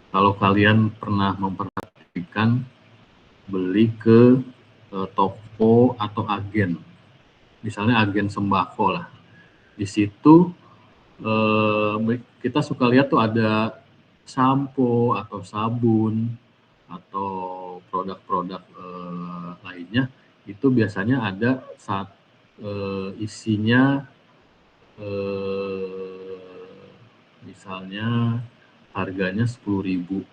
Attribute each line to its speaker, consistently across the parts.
Speaker 1: Kalau kalian pernah memperhatikan beli ke toko atau agen, misalnya agen sembako lah, di situ kita suka lihat tuh ada sampo atau sabun atau produk-produk lainnya, itu biasanya ada saat isinya misalnya harganya 10.000,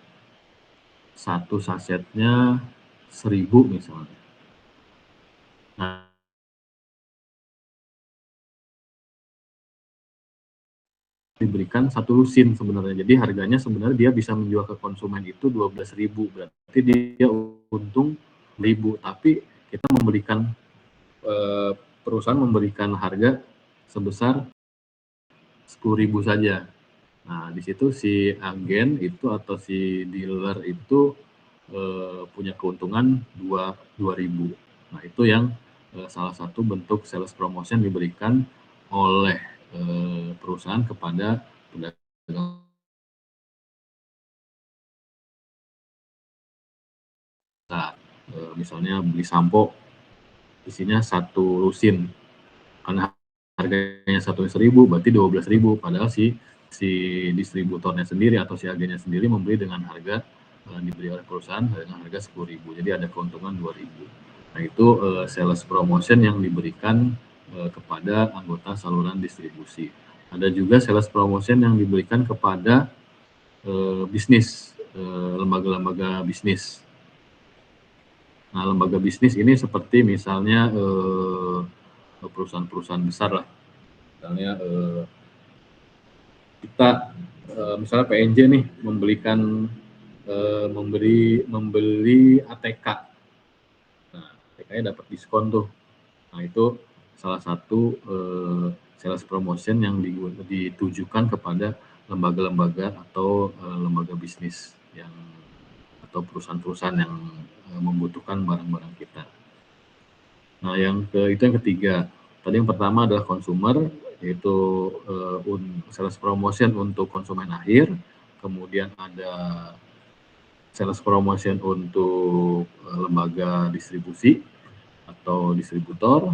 Speaker 1: satu sasetnya 1.000 misalnya. Nah, diberikan satu lusin sebenarnya. Jadi harganya sebenarnya dia bisa menjual ke konsumen itu 12.000, berarti dia untung 1.000, tapi kita memberikan perusahaan memberikan harga sebesar 10.000 saja. Nah, di situ si agen itu atau si dealer itu punya keuntungan 2.000. Nah, itu yang salah satu bentuk sales promotion diberikan oleh perusahaan kepada pedagang. Nah, misalnya beli sampo isinya satu lusin, karena harganya 1.000 berarti 12.000, padahal si distributornya sendiri atau si agennya sendiri membeli dengan harga dibeli oleh perusahaan dengan harga 10.000, jadi ada keuntungan 2.000. Nah, itu sales promotion yang diberikan kepada anggota saluran distribusi. Ada juga sales promotion yang diberikan kepada bisnis, lembaga-lembaga bisnis. Nah, lembaga bisnis ini seperti misalnya perusahaan-perusahaan besar lah. Misalnya kita misalnya PNJ nih membeli ATK. Nah, ATK-nya dapat diskon tuh. Nah, itu salah satu sales promotion yang ditujukan kepada lembaga-lembaga atau lembaga bisnis yang atau perusahaan-perusahaan yang membutuhkan barang-barang kita. Nah, itu yang ketiga. Tadi yang pertama adalah consumer, yaitu sales promotion untuk konsumen akhir. Kemudian ada sales promotion untuk lembaga distribusi atau distributor.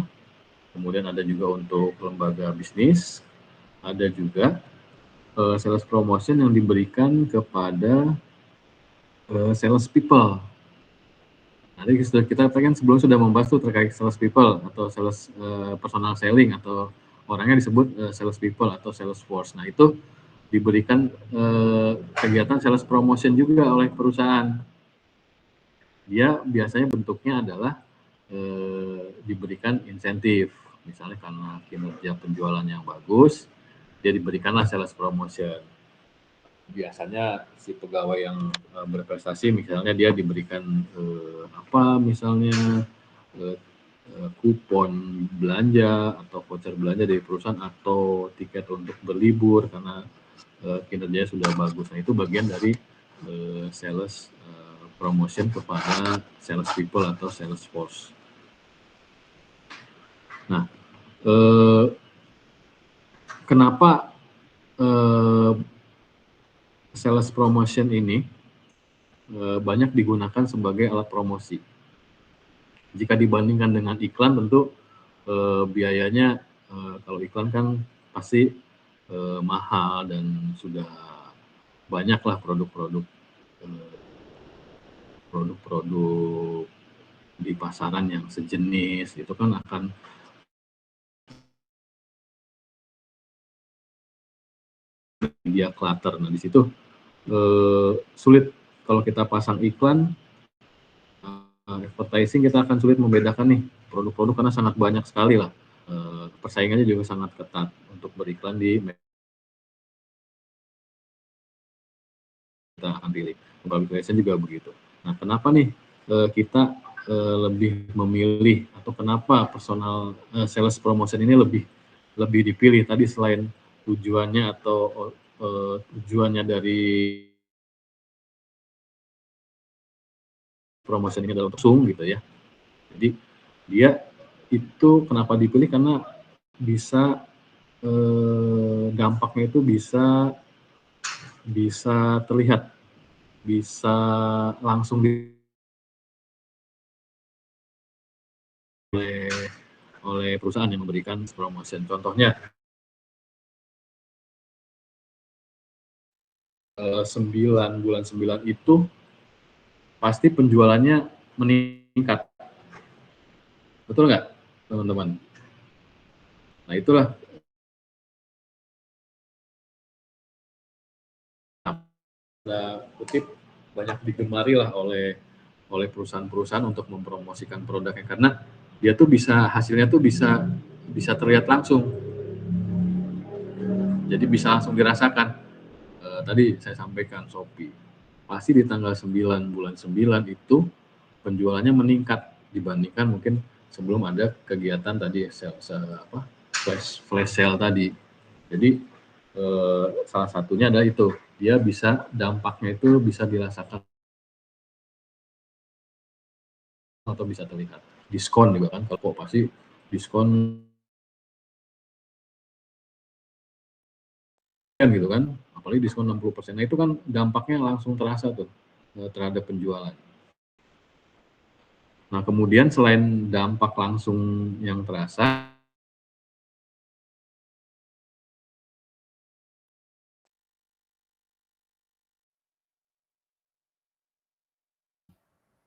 Speaker 1: Kemudian ada juga untuk lembaga bisnis. Ada juga sales promotion yang diberikan kepada sales people. Nanti kita kan sebelum sudah membahas tuh terkait sales people atau sales personal selling, atau orangnya disebut sales people atau sales force. Nah, itu diberikan kegiatan sales promotion juga oleh perusahaan. Dia biasanya bentuknya adalah diberikan insentif, misalnya karena kinerja penjualan yang bagus, dia diberikanlah sales promotion. Biasanya si pegawai yang berprestasi, misalnya dia diberikan misalnya kupon belanja atau voucher belanja dari perusahaan, atau tiket untuk berlibur karena kinerjanya sudah bagus. Nah, itu bagian dari sales promotion kepada sales people atau sales force. Nah, kenapa sales promotion ini banyak digunakan sebagai alat promosi? Jika dibandingkan dengan iklan, tentu biayanya kalau iklan kan pasti mahal, dan sudah banyaklah produk-produk di pasaran yang sejenis, itu kan akan media clutter. Nah, di situ sulit kalau kita pasang iklan, advertising, kita akan sulit membedakan nih produk-produk karena sangat banyak sekali lah. Persaingannya juga sangat ketat untuk beriklan di kita pilih. Publication juga begitu. Nah, kenapa nih kita lebih memilih, atau kenapa personal sales promotion ini lebih dipilih? Tadi selain tujuannya atau tujuannya dari promotion ini adalah untuk sung gitu ya. Jadi dia itu kenapa dipilih, karena bisa dampaknya itu bisa terlihat bisa langsung oleh perusahaan yang memberikan promotion. Contohnya 9 bulan 9 itu pasti penjualannya meningkat. Betul nggak, teman-teman? Nah, itulah kutip banyak digemari lah oleh perusahaan-perusahaan untuk mempromosikan produknya, karena dia tuh hasilnya tuh bisa terlihat langsung. Jadi bisa langsung dirasakan. Tadi saya sampaikan Shopee. Pasti di tanggal 9 bulan 9 itu penjualannya meningkat dibandingkan mungkin sebelum ada kegiatan tadi flash sale tadi. Jadi salah satunya adalah itu, dia dampaknya itu bisa dirasakan atau bisa terlihat. Diskon juga kan, kalau pasti diskon kan gitu kan, apalagi diskon 60%. Nah, itu kan dampaknya langsung terasa tuh terhadap penjualan. Nah, kemudian selain dampak langsung yang terasa,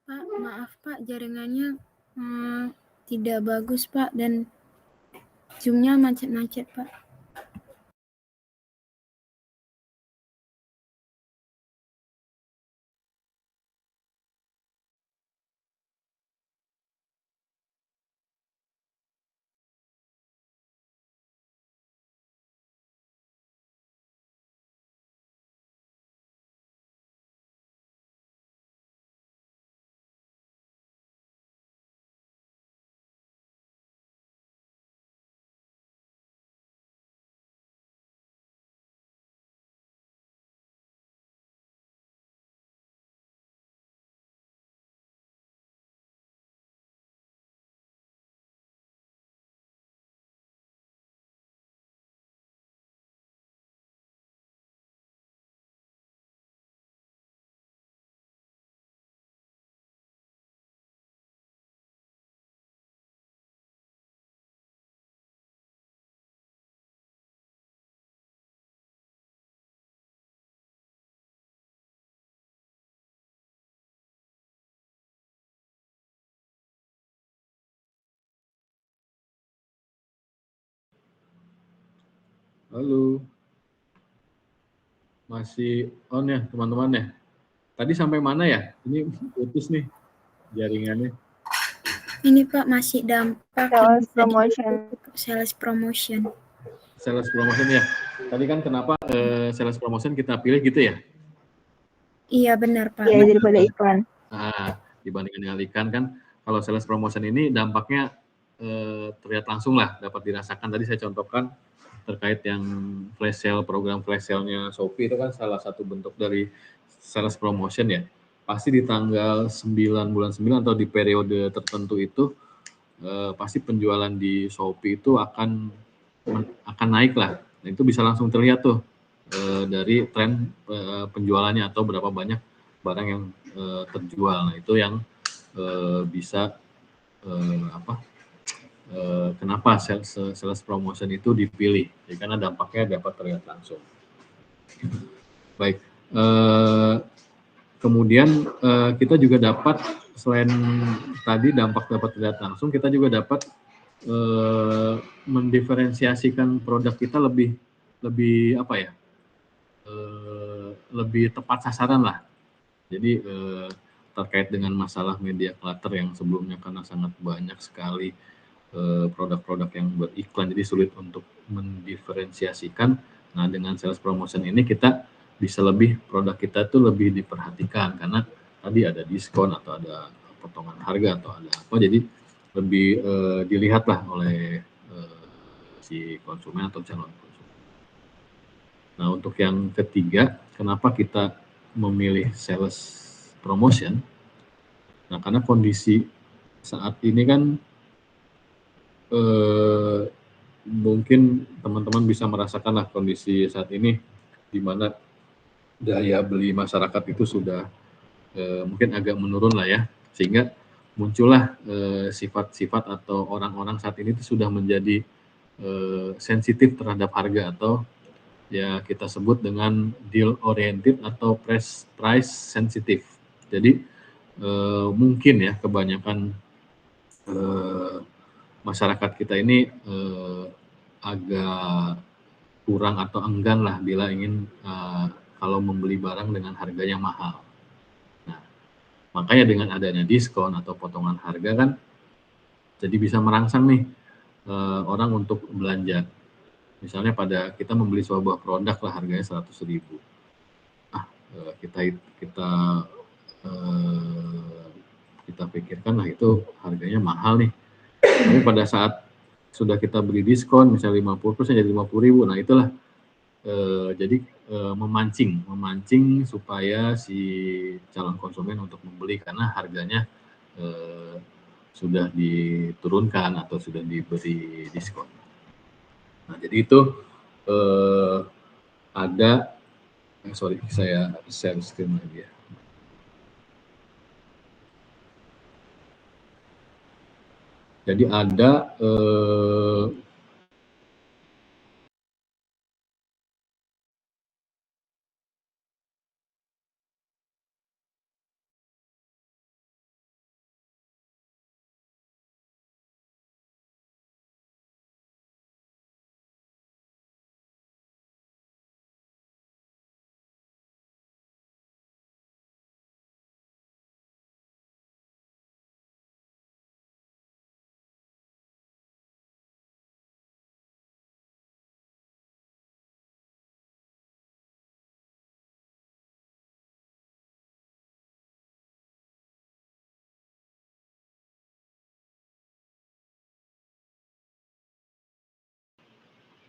Speaker 2: Pak, maaf Pak, jaringannya tidak bagus Pak, dan zoom-nya macet-macet Pak.
Speaker 1: halo, masih on ya teman-teman ya? Tadi sampai mana ya? Ini putus nih jaringannya.
Speaker 2: Ini Pak masih dampak
Speaker 3: Sales promotion.
Speaker 2: Sales promotion.
Speaker 1: Sales promotion ya. Tadi kan kenapa sales promotion kita pilih gitu ya?
Speaker 2: Iya benar Pak.
Speaker 3: Iya, daripada iklan.
Speaker 1: Dibandingkan dengan iklan kan, kalau sales promotion ini dampaknya terlihat langsung lah, dapat dirasakan. Tadi saya contohkan terkait yang flash sale, program flash sale-nya Shopee itu kan salah satu bentuk dari sales promotion ya. Pasti di tanggal 9 bulan 9 atau di periode tertentu itu pasti penjualan di Shopee itu akan naik lah. Nah, itu bisa langsung terlihat tuh dari tren penjualannya atau berapa banyak barang yang terjual. Nah, itu yang bisa kenapa sales promotion itu dipilih, ya, karena dampaknya dapat terlihat langsung. Baik, kemudian kita juga dapat, selain tadi dampak dapat terlihat langsung, kita juga dapat mendiferensiasikan produk kita lebih apa ya, lebih tepat sasaran lah. Jadi terkait dengan masalah media clutter yang sebelumnya karena sangat banyak sekali produk-produk yang beriklan, jadi sulit untuk mendiferensiasikan. Nah, dengan sales promotion ini kita bisa produk kita tuh lebih diperhatikan, karena tadi ada diskon atau ada potongan harga atau ada apa, jadi lebih dilihatlah oleh si konsumen atau calon konsumen. Nah, untuk yang ketiga, kenapa kita memilih sales promotion? Nah, karena kondisi saat ini kan mungkin teman-teman bisa merasakan lah kondisi saat ini, di mana daya beli masyarakat itu sudah mungkin agak menurun lah ya, sehingga muncullah sifat-sifat atau orang-orang saat ini itu sudah menjadi sensitif terhadap harga atau ya kita sebut dengan deal oriented atau price sensitive. Jadi mungkin ya kebanyakan masyarakat kita ini agak kurang atau enggan lah bila ingin kalau membeli barang dengan harga yang mahal. Nah, makanya dengan adanya diskon atau potongan harga kan jadi bisa merangsang nih orang untuk belanja. Misalnya pada kita membeli sebuah produk lah harganya 100.000. Kita pikirkan lah itu harganya mahal nih. Tapi pada saat sudah kita beli diskon misalnya 50% jadi 50.000. Nah, itulah jadi memancing supaya si calon konsumen untuk membeli karena harganya sudah diturunkan atau sudah diberi diskon. Nah, jadi itu ada saya share screen lagi ya. Jadi ada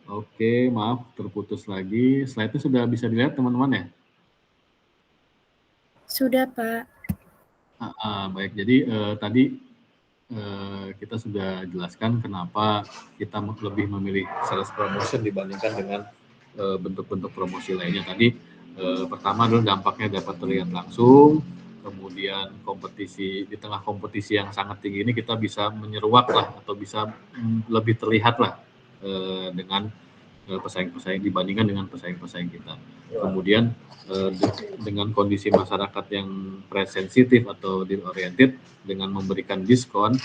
Speaker 1: Oke, maaf terputus lagi. Slide-nya sudah bisa dilihat teman-teman ya?
Speaker 2: Sudah, Pak.
Speaker 1: Baik, jadi tadi kita sudah jelaskan kenapa kita lebih memilih sales promotion dibandingkan dengan bentuk-bentuk promosi lainnya. Tadi pertama adalah dampaknya dapat terlihat langsung, kemudian di tengah kompetisi yang sangat tinggi ini kita bisa menyeruak lah atau bisa lebih terlihat lah dengan pesaing-pesaing dibandingkan dengan pesaing-pesaing kita. Kemudian dengan kondisi masyarakat yang price sensitif atau deal oriented, dengan memberikan diskon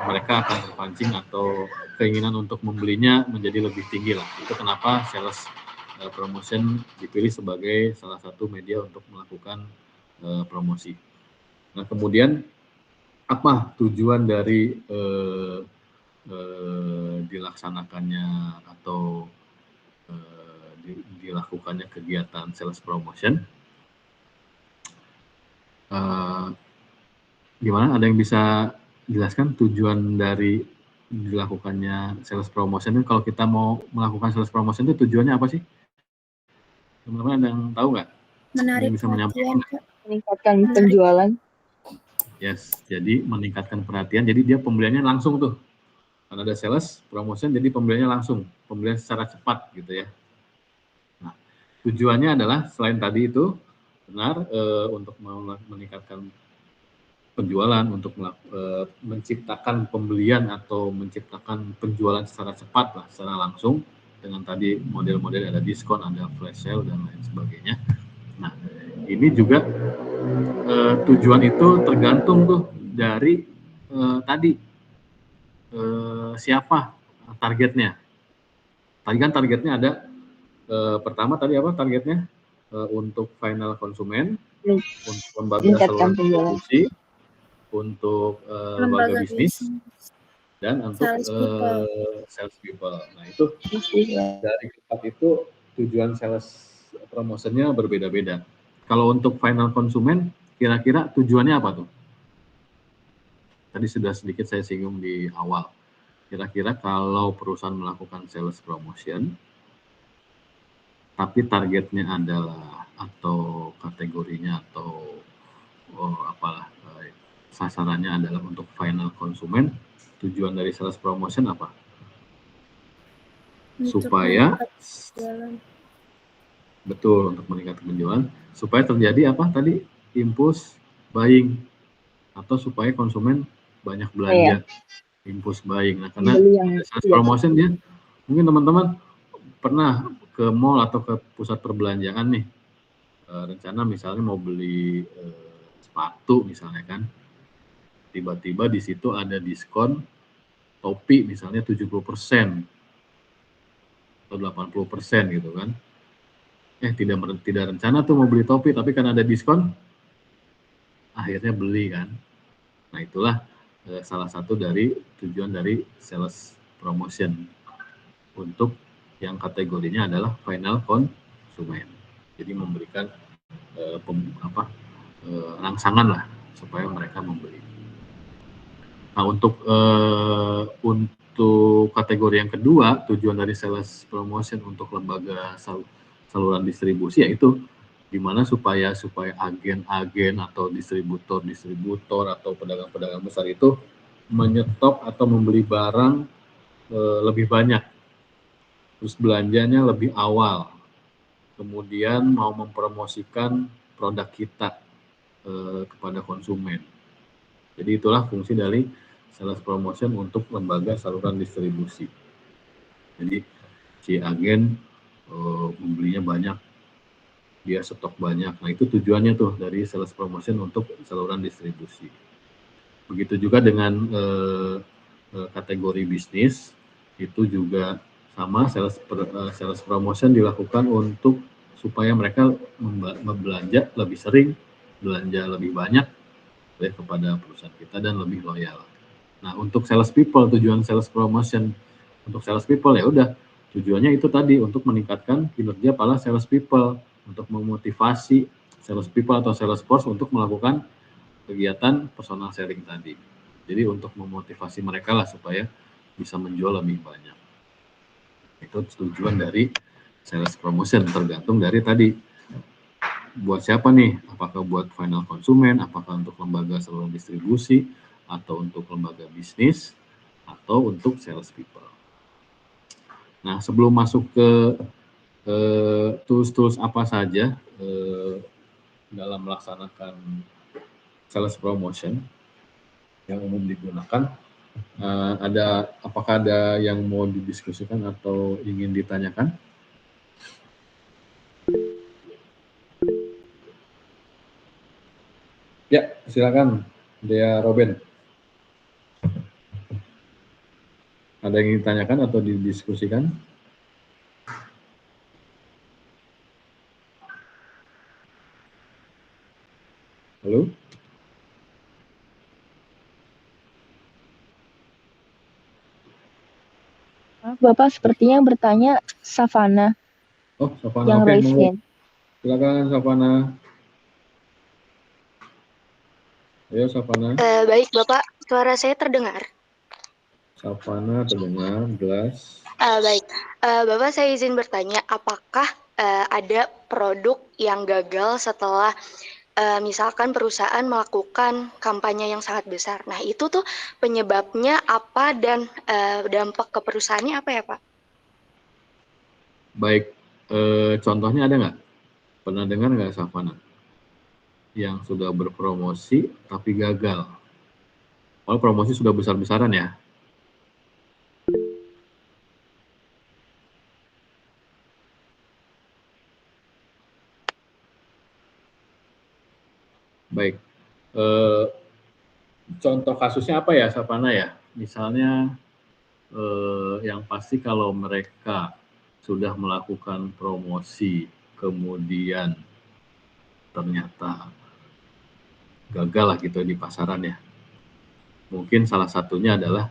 Speaker 1: mereka akan terpancing atau keinginan untuk membelinya menjadi lebih tinggi lah. Itu kenapa sales promotion dipilih sebagai salah satu media untuk melakukan promosi. Nah, kemudian apa tujuan dari dilaksanakannya atau dilakukannya kegiatan sales promotion? Gimana? Ada yang bisa jelaskan tujuan dari dilakukannya sales promotion itu? Kalau kita mau melakukan sales promotion itu tujuannya apa sih? Teman-teman ada yang tahu nggak?
Speaker 2: Menarik
Speaker 1: bisa menyampaikan?
Speaker 3: Meningkatkan penjualan.
Speaker 1: Yes, jadi meningkatkan perhatian. Jadi dia pembeliannya langsung tuh. Karena ada sales promotion, jadi pembeliannya langsung, pembelian secara cepat gitu ya. Nah, tujuannya adalah selain tadi itu benar untuk meningkatkan penjualan, untuk menciptakan pembelian atau menciptakan penjualan secara cepat lah, secara langsung dengan tadi model-model ada diskon, ada flash sale dan lain sebagainya. Nah, ini juga tujuan itu tergantung tuh dari tadi siapa targetnya. Tadi kan targetnya ada pertama tadi apa targetnya untuk final konsumen, untuk lembaga saluran distribusi, untuk lembaga bisnis, dan untuk sales people. Nah, itu dari keempat itu tujuan sales promotionnya berbeda-beda. Kalau untuk final konsumen, kira-kira tujuannya apa tuh? Tadi sudah sedikit saya singgung di awal. Kira-kira kalau perusahaan melakukan sales promotion, tapi targetnya adalah atau kategorinya atau sasarannya adalah untuk final konsumen, tujuan dari sales promotion apa? Supaya Betul, untuk meningkatkan penjualan supaya terjadi apa tadi, impulse buying, atau supaya konsumen banyak belanja, impulse buying. Nah, karena
Speaker 3: Beli yang
Speaker 1: ada sales promotion dia, mungkin teman-teman pernah ke mall atau ke pusat perbelanjaan nih, rencana misalnya mau beli sepatu misalnya kan, tiba-tiba di situ ada diskon topi misalnya 70% atau 80% gitu kan. Tidak rencana tuh mau beli topi, tapi karena ada diskon, akhirnya beli kan. Nah, itulah salah satu dari tujuan dari sales promotion untuk yang kategorinya adalah final konsumen. Jadi memberikan rangsangan lah supaya mereka membeli. Nah, untuk kategori yang kedua, tujuan dari sales promotion untuk lembaga saluran distribusi yaitu gimana supaya agen-agen atau distributor atau pedagang-pedagang besar itu menyetop atau membeli barang lebih banyak, terus belanjanya lebih awal, kemudian mau mempromosikan produk kita kepada konsumen. Jadi itulah fungsi dari sales promotion untuk lembaga saluran distribusi. Jadi si agen membelinya banyak, dia stok banyak. Nah, itu tujuannya tuh dari sales promotion untuk saluran distribusi. Begitu juga dengan kategori bisnis, itu juga sama, sales promotion dilakukan untuk supaya mereka belanja lebih sering, belanja lebih banyak kepada perusahaan kita dan lebih loyal. Nah, untuk sales people, tujuan sales promotion untuk sales people ya udah tujuannya itu tadi untuk meningkatkan kinerja para sales people, untuk memotivasi sales people atau sales force untuk melakukan kegiatan personal selling tadi. Jadi untuk memotivasi mereka lah supaya bisa menjual lebih banyak. Itu tujuan dari sales promotion, tergantung dari tadi buat siapa nih, apakah buat final konsumen, apakah untuk lembaga saluran distribusi, atau untuk lembaga bisnis, atau untuk sales people. Nah, sebelum masuk ke tools-tools apa saja dalam melaksanakan sales promotion yang umum digunakan, apakah ada yang mau didiskusikan atau ingin ditanyakan? Ya, silakan, Dea Robin. Ada yang ingin ditanyakan atau didiskusikan? Halo?
Speaker 3: Bapak sepertinya bertanya Savana.
Speaker 1: Oh, Savana,
Speaker 3: yang
Speaker 1: oke.
Speaker 3: raise hand.
Speaker 1: Silakan, Savana. Ayo, Savana.
Speaker 4: Baik, Bapak. Suara saya terdengar?
Speaker 1: Savana terdengar, jelas.
Speaker 4: Baik. Bapak, saya izin bertanya, apakah ada produk yang gagal setelah misalkan perusahaan melakukan kampanye yang sangat besar? Nah, itu tuh penyebabnya apa dan dampak ke perusahaannya apa ya, Pak?
Speaker 1: Baik, contohnya ada nggak? Pernah dengar nggak, Savana? Yang sudah berpromosi tapi gagal. Kalau promosi sudah besar-besaran ya. Baik. Contoh kasusnya apa ya, Savana ya? Misalnya yang pasti kalau mereka sudah melakukan promosi, kemudian ternyata gagal lah gitu di pasaran ya. Mungkin salah satunya adalah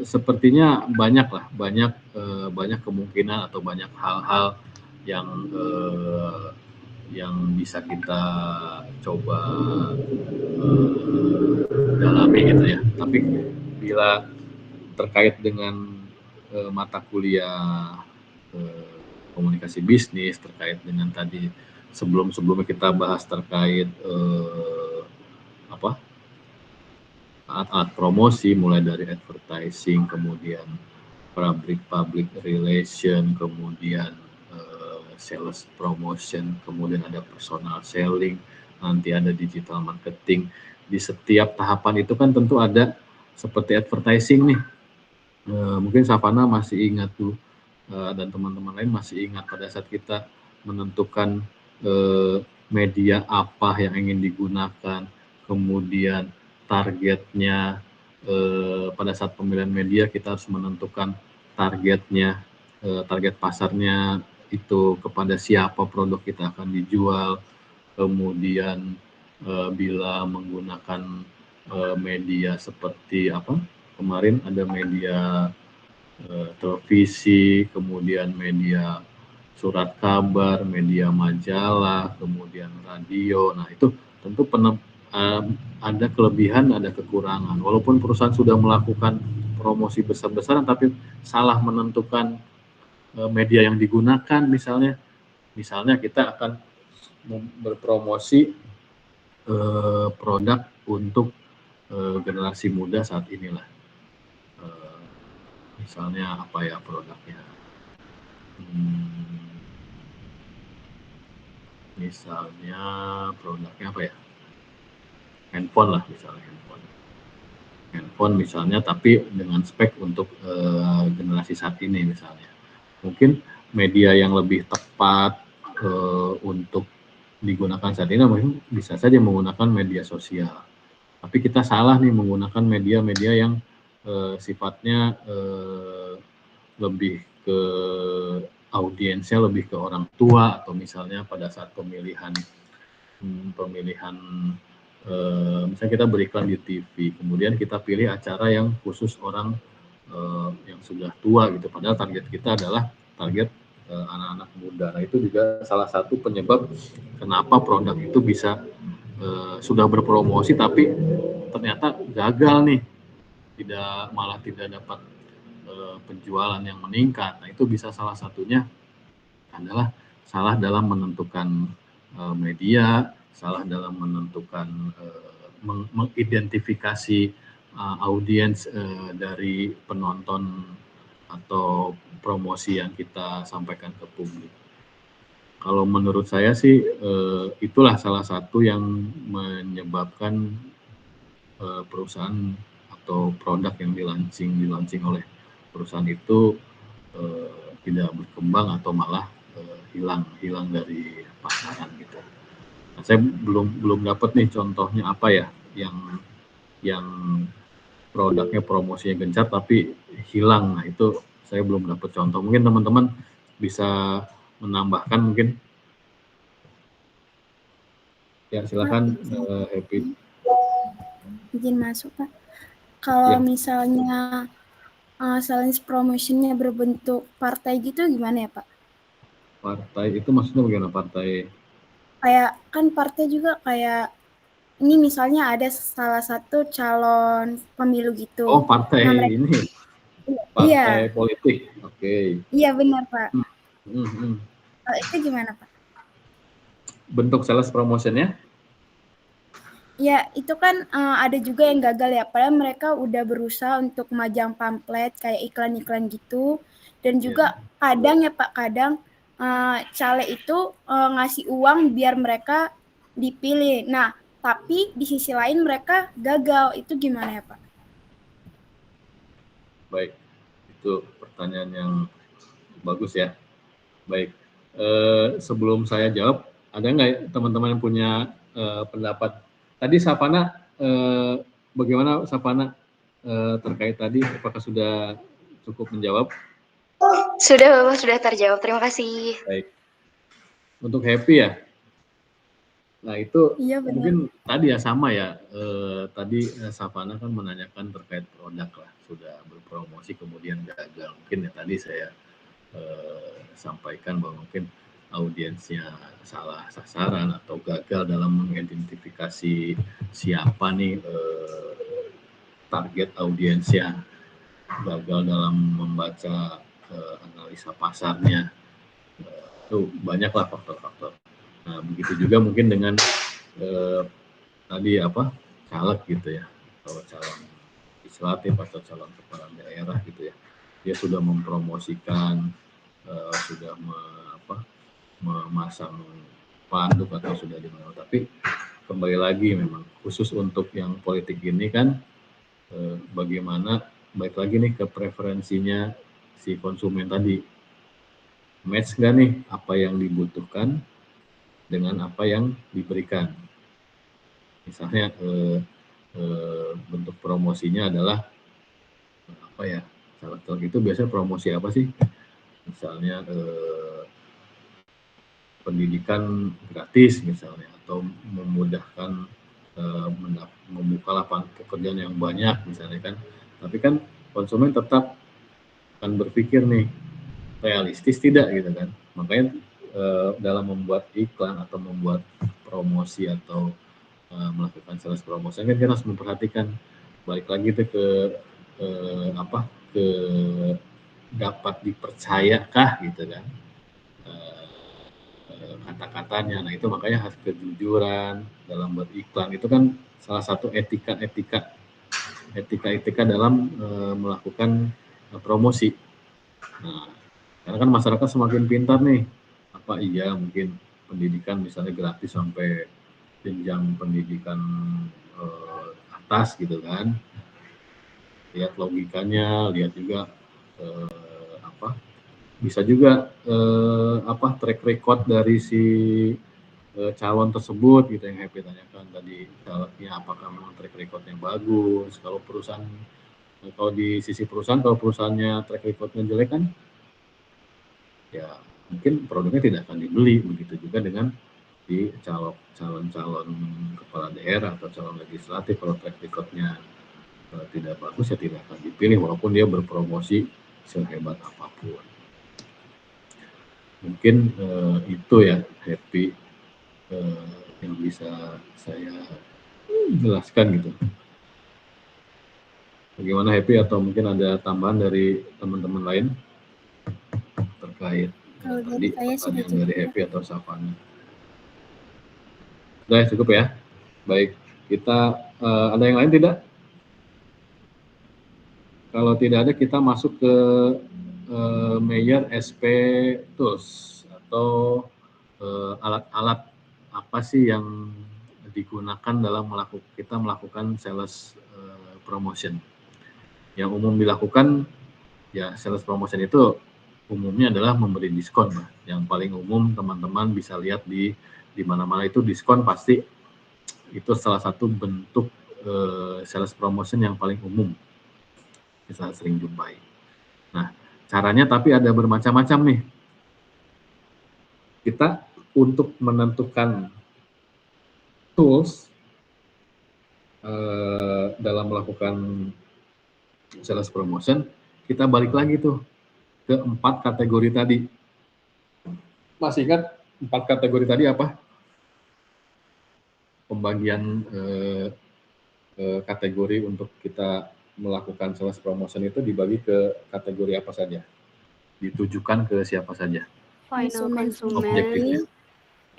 Speaker 1: sepertinya banyak kemungkinan atau banyak hal-hal yang bisa kita coba dalami gitu ya. Tapi bila terkait dengan mata kuliah komunikasi bisnis, terkait dengan tadi sebelumnya kita bahas terkait alat promosi, mulai dari advertising, kemudian public relation, kemudian sales promotion, kemudian ada personal selling, nanti ada digital marketing. Di setiap tahapan itu kan tentu ada seperti advertising nih. Mungkin Savana masih ingat tuh, dan teman-teman lain masih ingat pada saat kita menentukan media apa yang ingin digunakan, kemudian targetnya, pada saat pemilihan media kita harus menentukan targetnya, target pasarnya itu kepada siapa produk kita akan dijual, kemudian bila menggunakan media seperti apa, kemarin ada media televisi, kemudian media surat kabar, media majalah, kemudian radio. Nah itu tentu ada kelebihan, ada kekurangan. Walaupun perusahaan sudah melakukan promosi besar-besaran, tapi salah menentukan media yang digunakan, misalnya kita akan berpromosi produk untuk generasi muda saat inilah. Misalnya apa ya produknya? Misalnya produknya apa ya? Handphone lah misalnya, handphone misalnya, tapi dengan spek untuk generasi saat ini misalnya. Mungkin media yang lebih tepat untuk digunakan saat ini mungkin bisa saja menggunakan media sosial. Tapi kita salah nih menggunakan media-media yang sifatnya lebih ke audiensnya lebih ke orang tua, atau misalnya pada saat pemilihan misalnya kita berikan di TV, kemudian kita pilih acara yang khusus orang yang sudah tua gitu, padahal target kita adalah target anak-anak muda. Nah itu juga salah satu penyebab kenapa produk itu bisa sudah berpromosi tapi ternyata gagal nih, malah tidak dapat penjualan yang meningkat. Nah itu bisa salah satunya adalah salah dalam menentukan media, salah dalam menentukan mengidentifikasi audiens dari penonton atau promosi yang kita sampaikan ke publik. Kalau menurut saya sih itulah salah satu yang menyebabkan perusahaan atau produk yang dilaunching oleh perusahaan itu tidak berkembang atau malah hilang dari pasaran gitu. Nah, saya belum dapat nih contohnya apa ya yang produknya promosinya gencar tapi hilang. Nah itu saya belum dapat contoh. Mungkin teman-teman bisa menambahkan mungkin. Ya silakan Happy.
Speaker 2: Izin masuk Pak. Kalau
Speaker 1: Ya.
Speaker 2: misalnya sales promotionnya berbentuk partai gitu gimana ya Pak?
Speaker 1: Partai itu maksudnya bagaimana partai?
Speaker 2: Kayak kan partai juga kayak ini misalnya ada salah satu calon pemilu gitu.
Speaker 1: Oh partai
Speaker 2: nah, mereka,
Speaker 1: ini partai politik, oke.
Speaker 2: Iya benar Pak.
Speaker 1: Kalau
Speaker 2: itu gimana Pak?
Speaker 1: Bentuk sales promotionnya?
Speaker 2: Ya itu kan ada juga yang gagal ya, padahal mereka udah berusaha untuk majang pamflet kayak iklan-iklan gitu, dan juga kadang ya Pak, kadang caleg itu ngasih uang biar mereka dipilih. Nah, tapi di sisi lain mereka gagal, itu gimana ya Pak?
Speaker 1: Baik, itu pertanyaan yang bagus ya. Baik, sebelum saya jawab, ada nggak teman-teman yang punya pendapat? Tadi Savana, bagaimana Savana terkait tadi? Apakah sudah cukup menjawab?
Speaker 4: Sudah Bapak, sudah terjawab. Terima kasih.
Speaker 1: Baik. Untuk Happy ya? Nah itu
Speaker 2: iya,
Speaker 1: mungkin tadi ya sama ya, tadi Savana kan menanyakan terkait produk lah, sudah berpromosi kemudian gagal. Mungkin ya tadi saya sampaikan bahwa mungkin audiensnya salah sasaran atau gagal dalam mengidentifikasi siapa nih target audiensnya, gagal dalam membaca analisa pasarnya, itu banyaklah faktor-faktor. Nah begitu juga mungkin dengan tadi caleg gitu ya, atau calon legislatif atau calon kepala daerah gitu ya. dia sudah mempromosikan, sudah memasang panduk atau sudah di mana. Tapi kembali lagi memang khusus untuk yang politik ini kan bagaimana baik lagi nih ke preferensinya si konsumen tadi, match nggak nih apa yang dibutuhkan dengan apa yang diberikan. Misalnya bentuk promosinya adalah apa ya, salah satu itu biasanya promosi apa sih, misalnya pendidikan gratis misalnya, atau memudahkan membuka lapangan pekerjaan yang banyak misalnya kan. Tapi kan konsumen tetap akan berpikir nih, realistis tidak gitu kan. Makanya dalam membuat iklan atau membuat promosi atau melakukan sales promotion kan kita harus memperhatikan balik lagi tuh ke ke dapat dipercayakah gitu kan kata-katanya. Nah itu makanya harus kejujuran dalam beriklan, itu kan salah satu etika dalam melakukan promosi. Nah, karena kan masyarakat semakin pintar nih, apa iya mungkin pendidikan misalnya gratis sampai jenjang pendidikan atas gitu kan. Lihat logikanya, lihat juga bisa juga track record dari si calon tersebut gitu yang Happy tanyakan tadi, calegnya apakah memang track recordnya bagus. Kalau di sisi perusahaan, kalau perusahaannya track recordnya jelek kan ya mungkin produknya tidak akan dibeli. Begitu juga dengan di calon-calon kepala daerah atau calon legislatif, kalau track recordnya tidak bagus ya tidak akan dipilih walaupun dia berpromosi sehebat apapun. Mungkin itu ya Happy yang bisa saya jelaskan gitu. Bagaimana Happy, atau mungkin ada tambahan dari teman-teman lain terkait tadi pertanyaan dari Happy atau Savana? Sudah cukup ya. Baik, kita ada yang lain tidak? Kalau tidak ada, kita masuk ke Meyer SP Tools atau alat-alat apa sih yang digunakan dalam kita melakukan sales promotion. Yang umum dilakukan ya sales promotion itu umumnya adalah memberi diskon, Pak. Yang paling umum teman-teman bisa lihat di mana-mana itu diskon, pasti itu salah satu bentuk sales promotion yang paling umum kita sering jumpai. Nah, caranya tapi ada bermacam-macam nih. Kita untuk menentukan tools dalam melakukan sales promotion, kita balik lagi tuh ke 4 kategori tadi. Masih ingat 4 kategori tadi apa? Pembagian kategori untuk kita melakukan sales promotion itu dibagi ke kategori apa saja? Ditujukan ke siapa saja?
Speaker 5: Final konsumen,
Speaker 1: objektifnya.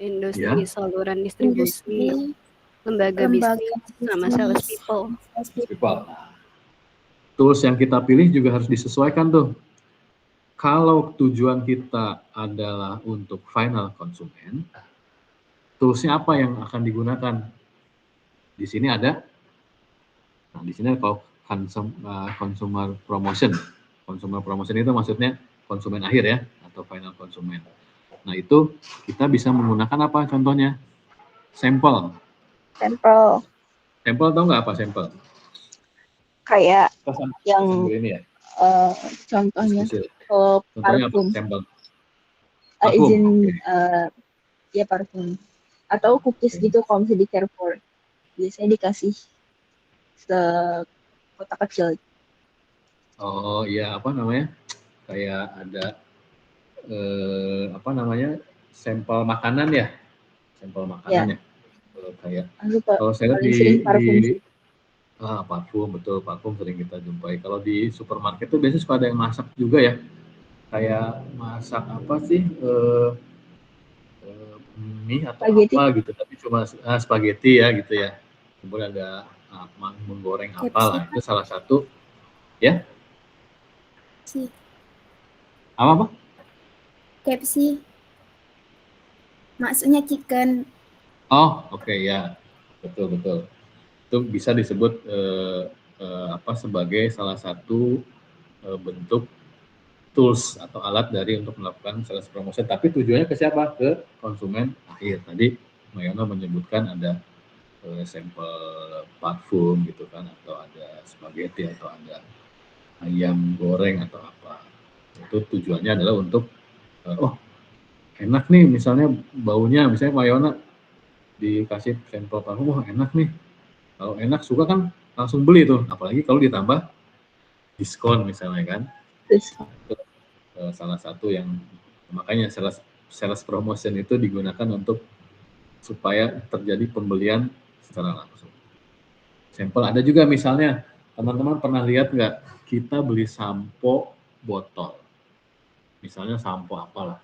Speaker 5: industri saluran distribusi, lembaga bisnis, sama sales people.
Speaker 1: Tools yang kita pilih juga harus disesuaikan tuh. Kalau tujuan kita adalah untuk final konsumen, toolsnya apa yang akan digunakan? Di sini ada. Nah, di sini kalau consumer promotion. Consumer promotion itu maksudnya konsumen akhir ya, atau final konsumen. Nah, itu kita bisa menggunakan apa contohnya? Sampel. Sampel tahu nggak apa sampel?
Speaker 3: Kayak yang
Speaker 1: ini ya.
Speaker 3: Contohnya
Speaker 1: parfum. Sampel.
Speaker 3: Izin ya parfum. Atau cookies gitu kalau misalnya di Carrefour. Biasanya dikasih kotak kecil.
Speaker 1: Oh iya, apa namanya? Kayak ada sampel makanan ya, sampel makanan ya. Kayak kalau saya di parfum, betul, parfum sering kita jumpai. Kalau di supermarket tuh biasanya suka ada yang masak juga ya, kayak masak apa sih, mie atau spaghetti. Apa gitu, tapi cuma spaghetti ya gitu ya. Kemudian ada menggoreng apalah, itu salah satu ya.
Speaker 2: sih.
Speaker 1: Apa?
Speaker 2: KFC. Maksudnya chicken.
Speaker 1: Oh, oke, ya. Betul. Itu bisa disebut sebagai salah satu bentuk tools atau alat dari untuk melakukan sales promotion, tapi tujuannya ke siapa? Ke konsumen akhir. Tadi Mayona menyebutkan ada sampel parfum gitu kan, atau ada spaghetti, atau ada ayam goreng atau apa. Itu tujuannya adalah untuk enak nih, misalnya baunya, misalnya Mayona dikasih sampel parfum, enak nih. Kalau enak suka kan langsung beli tuh, apalagi kalau ditambah diskon misalnya kan. Itu salah satu yang makanya sales promotion itu digunakan untuk supaya terjadi pembelian secara langsung. Sampel ada juga, misalnya teman-teman pernah lihat nggak kita beli sampo botol, misalnya sampo apalah,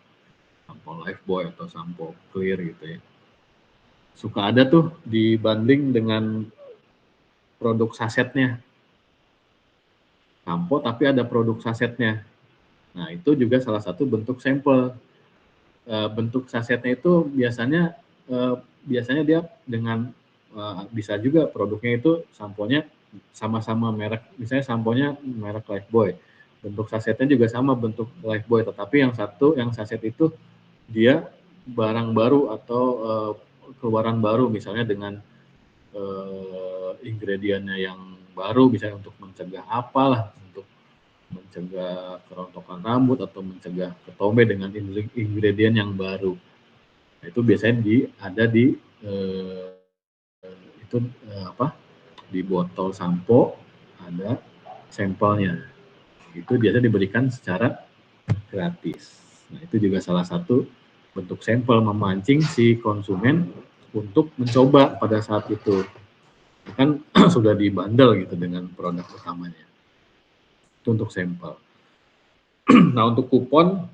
Speaker 1: sampo Lifebuoy atau sampo Clear gitu ya, suka ada tuh dibanding dengan produk sasetnya, sampo tapi ada produk sasetnya. Nah, itu juga salah satu bentuk sampel. Bentuk sasetnya itu biasanya dia dengan bisa juga produknya itu samponya sama-sama merek, misalnya samponya merek Lifebuoy, bentuk sasetnya juga sama bentuk Lifebuoy, tetapi yang satu, yang saset itu dia barang baru atau keluaran baru, misalnya dengan ingredientnya yang baru, misalnya untuk mencegah apalah, untuk mencegah kerontokan rambut atau mencegah ketombe dengan ingredient yang baru. Nah, itu biasanya ada di di botol sampo ada sampelnya. Itu biasa diberikan secara gratis. Nah, itu juga salah satu bentuk sampel, memancing si konsumen untuk mencoba pada saat itu. Kan sudah dibandel gitu dengan produk utamanya. Itu untuk sampel. Nah, untuk kupon,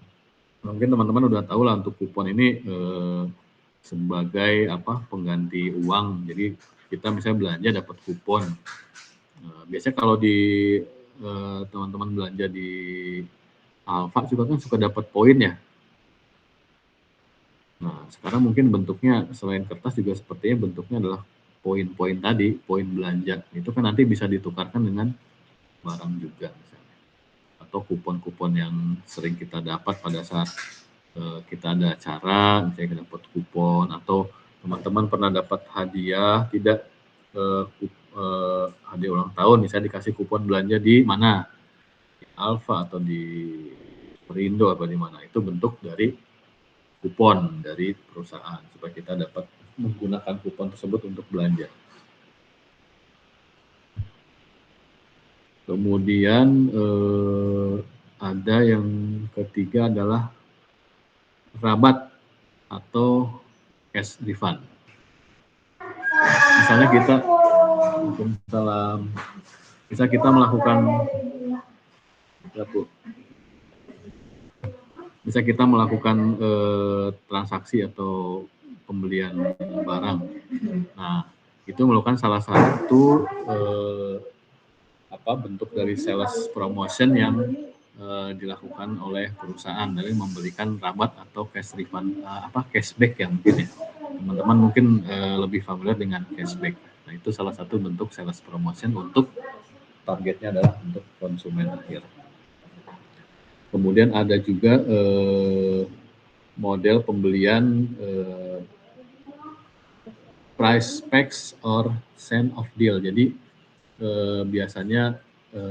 Speaker 1: mungkin teman-teman udah tahu lah, untuk kupon ini sebagai pengganti uang. Jadi kita misalnya belanja dapat kupon. Biasanya kalau di teman-teman belanja di Alfa juga kan suka dapat poin ya. Nah, sekarang mungkin bentuknya selain kertas juga sepertinya bentuknya adalah poin-poin tadi, poin belanja. Itu kan nanti bisa ditukarkan dengan barang juga misalnya. Atau kupon-kupon yang sering kita dapat pada saat kita ada acara, misalnya kita dapat kupon, atau teman-teman pernah dapat hadiah, tidak hadiah ulang tahun, misalnya dikasih kupon belanja di mana, di Alfa atau di Perindo atau di mana, itu bentuk dari kupon dari perusahaan supaya kita dapat menggunakan kupon tersebut untuk belanja. Kemudian ada yang ketiga adalah rabat atau cash refund. Misalnya kita melakukan transaksi atau pembelian barang. Nah, itu merupakan salah satu bentuk dari sales promotion yang dilakukan oleh perusahaan dari memberikan rabat atau cash refund, cashback ya mungkin ya. Teman-teman mungkin lebih familiar dengan cashback. Nah, itu salah satu bentuk sales promotion untuk targetnya adalah untuk konsumen akhir. Kemudian ada juga model pembelian price packs or cent of deal. Jadi biasanya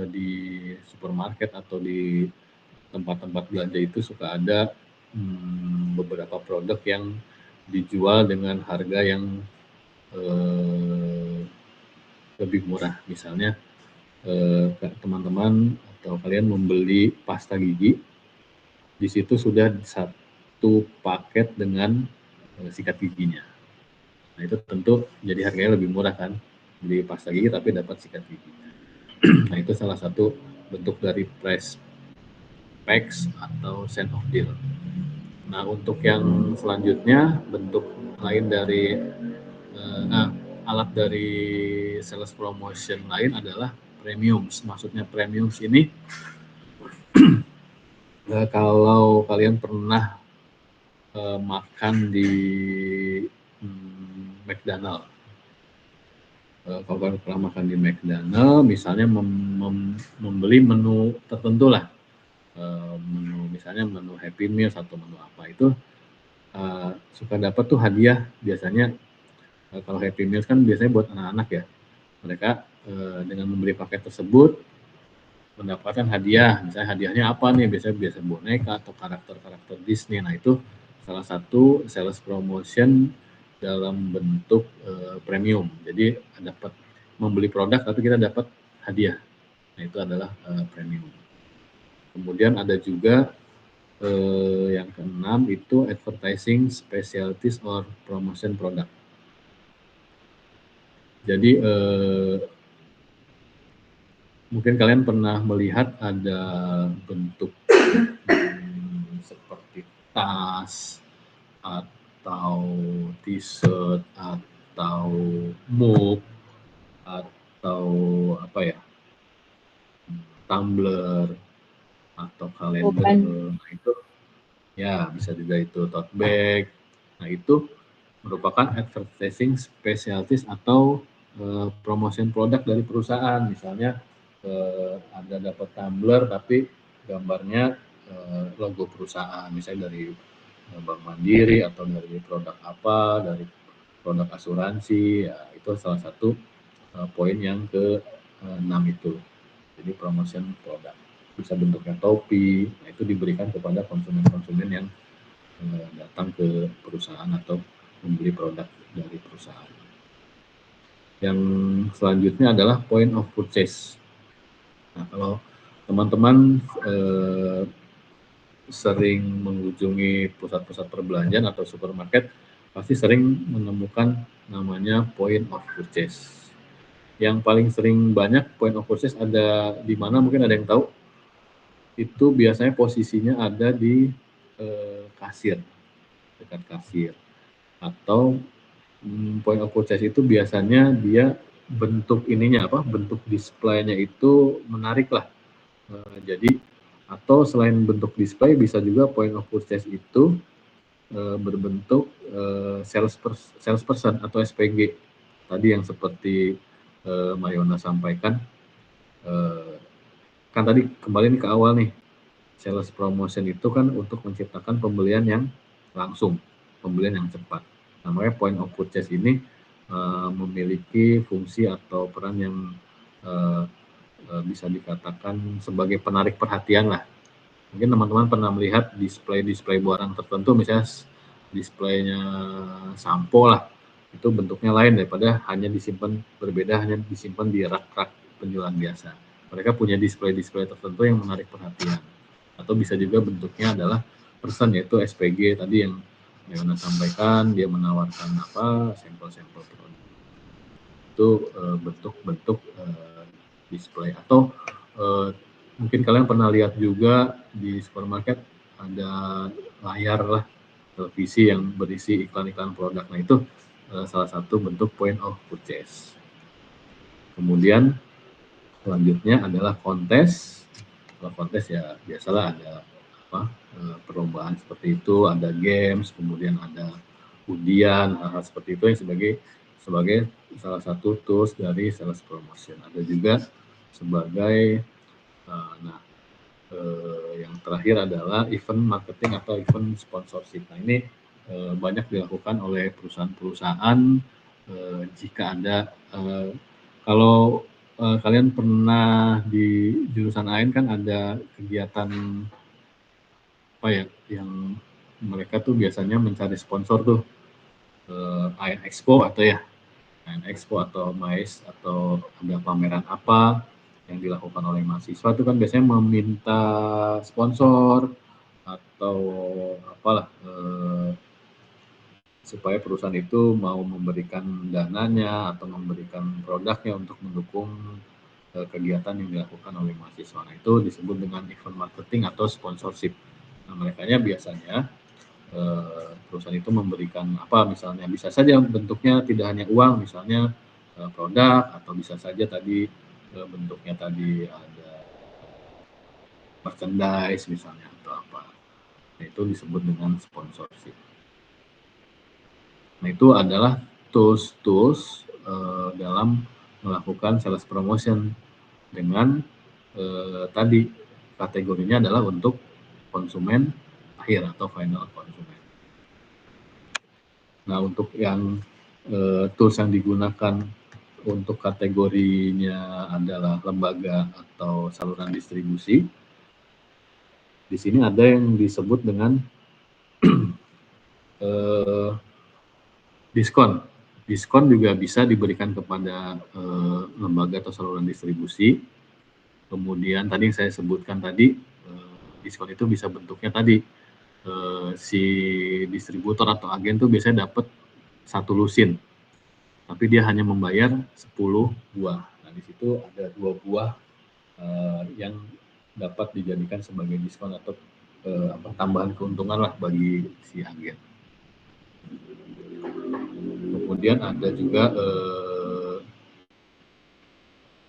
Speaker 1: di supermarket atau di tempat-tempat belanja itu suka ada beberapa produk yang dijual dengan harga yang lebih murah. Misalnya teman-teman atau kalian membeli pasta gigi, di situ sudah satu paket dengan sikat giginya. Nah, itu tentu jadi harganya lebih murah kan, beli pasta gigi tapi dapat sikat gigi. Nah, itu salah satu bentuk dari price packs atau cent of deal. Nah, untuk yang selanjutnya, bentuk lain dari alat dari sales promotion lain adalah premiums. Maksudnya premiums ini Kalau kalian pernah makan di McDonald, kalau kalian pernah makan di McDonald, misalnya membeli menu tertentu lah, menu misalnya menu Happy Meals atau menu apa itu, suka dapat tuh hadiah biasanya. Kalau Happy Meals kan biasanya buat anak-anak ya, mereka dengan membeli paket tersebut mendapatkan hadiah. Misalnya hadiahnya apa nih, biasa boneka atau karakter-karakter Disney. Nah itu salah satu sales promotion dalam bentuk premium. Jadi dapat membeli produk tapi kita dapat hadiah. Nah itu adalah premium. Kemudian ada juga yang keenam itu advertising specialties or promotion product. Jadi mungkin kalian pernah melihat ada bentuk seperti tas atau t-shirt atau mug atau apa ya, tumbler atau kalender. Nah itu ya bisa juga itu tote bag. Nah itu merupakan advertising specialties atau promotion produk dari perusahaan. Misalnya ada dapat tumbler tapi gambarnya logo perusahaan, misalnya dari Bank Mandiri atau dari produk apa, dari produk asuransi, ya itu salah satu poin yang ke-6 itu. Jadi promotion produk bisa bentuknya topi, nah itu diberikan kepada konsumen-konsumen yang datang ke perusahaan atau membeli produk dari perusahaan. Yang selanjutnya adalah point of purchase. Nah, kalau teman-teman sering mengunjungi pusat-pusat perbelanjaan atau supermarket, pasti sering menemukan namanya point of purchase. Yang paling sering banyak point of purchase ada di mana, mungkin ada yang tahu? Itu biasanya posisinya ada di kasir, dekat kasir. Atau point of purchase itu biasanya dia bentuk ininya apa? Bentuk displaynya itu menarik lah. Jadi atau selain bentuk display bisa juga point of purchase itu berbentuk sales person atau SPG. Tadi yang seperti Mayona sampaikan, kan tadi kembali nih ke awal nih, sales promotion itu kan untuk menciptakan pembelian yang langsung, pembelian yang cepat. Namanya point of purchase ini memiliki fungsi atau peran yang bisa dikatakan sebagai penarik perhatian lah. Mungkin teman-teman pernah melihat display barang tertentu, misalnya displaynya sampo lah, itu bentuknya lain daripada hanya disimpan, berbeda hanya disimpan di rak-rak penjualan biasa. Mereka punya display tertentu yang menarik perhatian. Atau bisa juga bentuknya adalah person, yaitu SPG tadi yang Mayona sampaikan, dia menawarkan apa, sampel-sampel produk. Itu bentuk-bentuk display. Atau mungkin kalian pernah lihat juga di supermarket ada layar lah, televisi yang berisi iklan-iklan produk. Nah itu salah satu bentuk point of purchase. Kemudian selanjutnya adalah kontes. Kalau kontes ya biasalah ada apa, perlombaan seperti itu, ada games, kemudian ada undian, hal-hal seperti itu yang sebagai salah satu tools dari sales promotion. Ada juga sebagai yang terakhir adalah event marketing atau event sponsorship. Nah ini banyak dilakukan oleh perusahaan-perusahaan jika ada kalau kalian pernah di jurusan AIN kan ada kegiatan apa ya yang mereka tuh biasanya mencari sponsor tuh AIN Expo atau AIN Expo atau MAIS atau ada pameran apa yang dilakukan oleh mahasiswa itu kan biasanya meminta sponsor atau apalah supaya perusahaan itu mau memberikan dananya atau memberikan produknya untuk mendukung kegiatan yang dilakukan oleh mahasiswa. Nah itu disebut dengan event marketing atau sponsorship. Nah merekanya biasanya perusahaan itu memberikan apa, misalnya bisa saja bentuknya tidak hanya uang, misalnya produk, atau bisa saja tadi bentuknya tadi ada merchandise misalnya atau apa. Nah, itu disebut dengan sponsorship. Nah, itu adalah tools-tools dalam melakukan sales promotion dengan tadi kategorinya adalah untuk konsumen akhir atau final konsumen. Nah, untuk yang tools yang digunakan untuk kategorinya adalah lembaga atau saluran distribusi. Di sini ada yang disebut dengan diskon. Diskon juga bisa diberikan kepada lembaga atau saluran distribusi. Kemudian tadi yang saya sebutkan tadi, diskon itu bisa bentuknya tadi, si distributor atau agen tuh biasanya dapat 1 lusin, tapi dia hanya membayar 10 buah. Nah, di situ ada 2 buah yang dapat dijadikan sebagai diskon atau tambahan keuntungan lah bagi si agen. Kemudian ada juga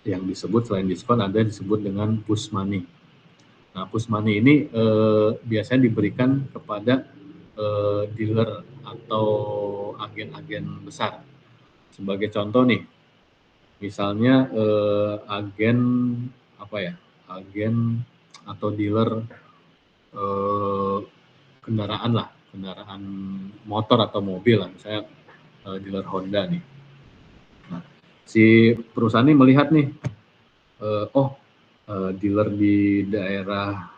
Speaker 1: yang disebut selain diskon ada disebut dengan push money. Nah, push money ini biasanya diberikan kepada dealer atau agen-agen besar. Sebagai contoh nih, misalnya agen atau dealer kendaraan motor atau mobil lah, misalnya dealer Honda nih. Nah, si perusahaan ini melihat nih, dealer di daerah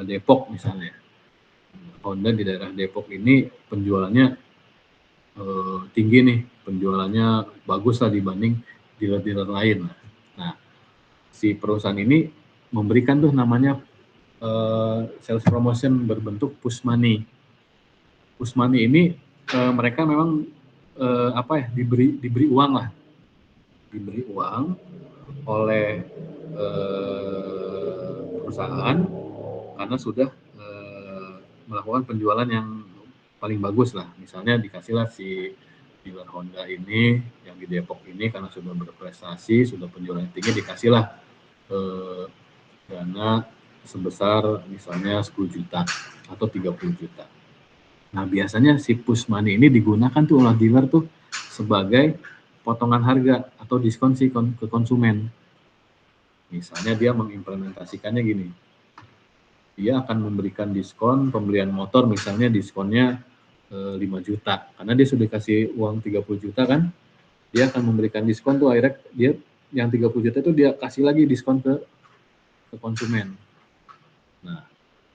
Speaker 1: Depok misalnya, Honda di daerah Depok ini penjualannya tinggi nih, penjualannya bagus lah dibanding dealer-dealer lain. Nah, si perusahaan ini memberikan tuh namanya sales promotion berbentuk push money. Push money ini mereka memang diberi uang lah, diberi uang oleh perusahaan karena sudah melakukan penjualan yang paling bagus lah. Misalnya dikasihlah si dealer Honda ini yang di Depok ini karena sudah berprestasi, sudah penjualan tinggi, dikasihlah dana sebesar misalnya 10 juta atau 30 juta. Nah, biasanya si push money ini digunakan tuh oleh dealer tuh sebagai potongan harga atau diskon ke konsumen. Misalnya dia mengimplementasikannya gini, dia akan memberikan diskon pembelian motor, misalnya diskonnya 5 juta, karena dia sudah kasih uang 30 juta kan, dia akan memberikan diskon tuh, akhirnya dia yang 30 juta itu dia kasih lagi diskon ke konsumen. Nah,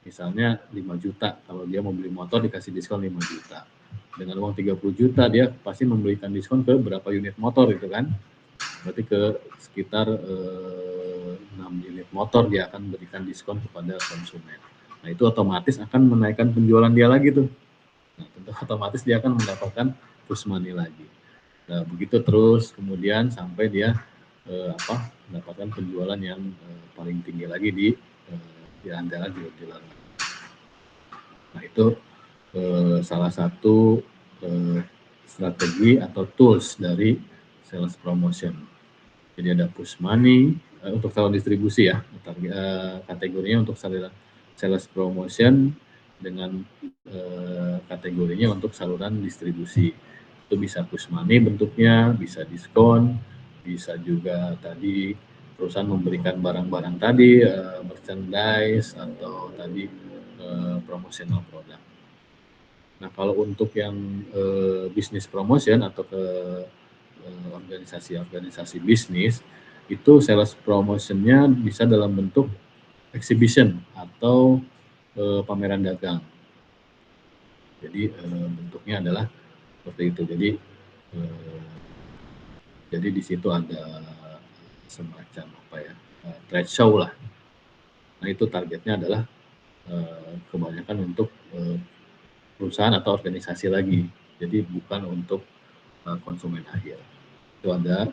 Speaker 1: misalnya 5 juta, kalau dia mau beli motor dikasih diskon 5 juta. Dengan uang 30 juta dia pasti memberikan diskon ke berapa unit motor itu kan. Berarti ke sekitar 6 unit motor dia akan berikan diskon kepada konsumen. Nah, itu otomatis akan menaikkan penjualan dia lagi tuh. Nah, tentu otomatis dia akan mendapatkan push money lagi. Nah, begitu terus kemudian sampai dia mendapatkan penjualan yang paling tinggi lagi di antara dealer-dealer. Nah, itu salah satu strategi atau tools dari sales promotion. Jadi ada push money untuk saluran distribusi ya, kategorinya untuk sales promotion dengan kategorinya untuk saluran distribusi. Itu bisa push money bentuknya, bisa diskon, bisa juga tadi perusahaan memberikan barang-barang tadi, merchandise atau tadi promotional product. Nah, kalau untuk yang business promotion atau ke organisasi bisnis, itu sales promotionnya bisa dalam bentuk exhibition atau pameran dagang. Jadi bentuknya adalah seperti itu. Jadi di situ ada semacam trade show lah. Nah, itu targetnya adalah kebanyakan untuk perusahaan atau organisasi lagi. Jadi bukan untuk konsumen akhir. Itu ada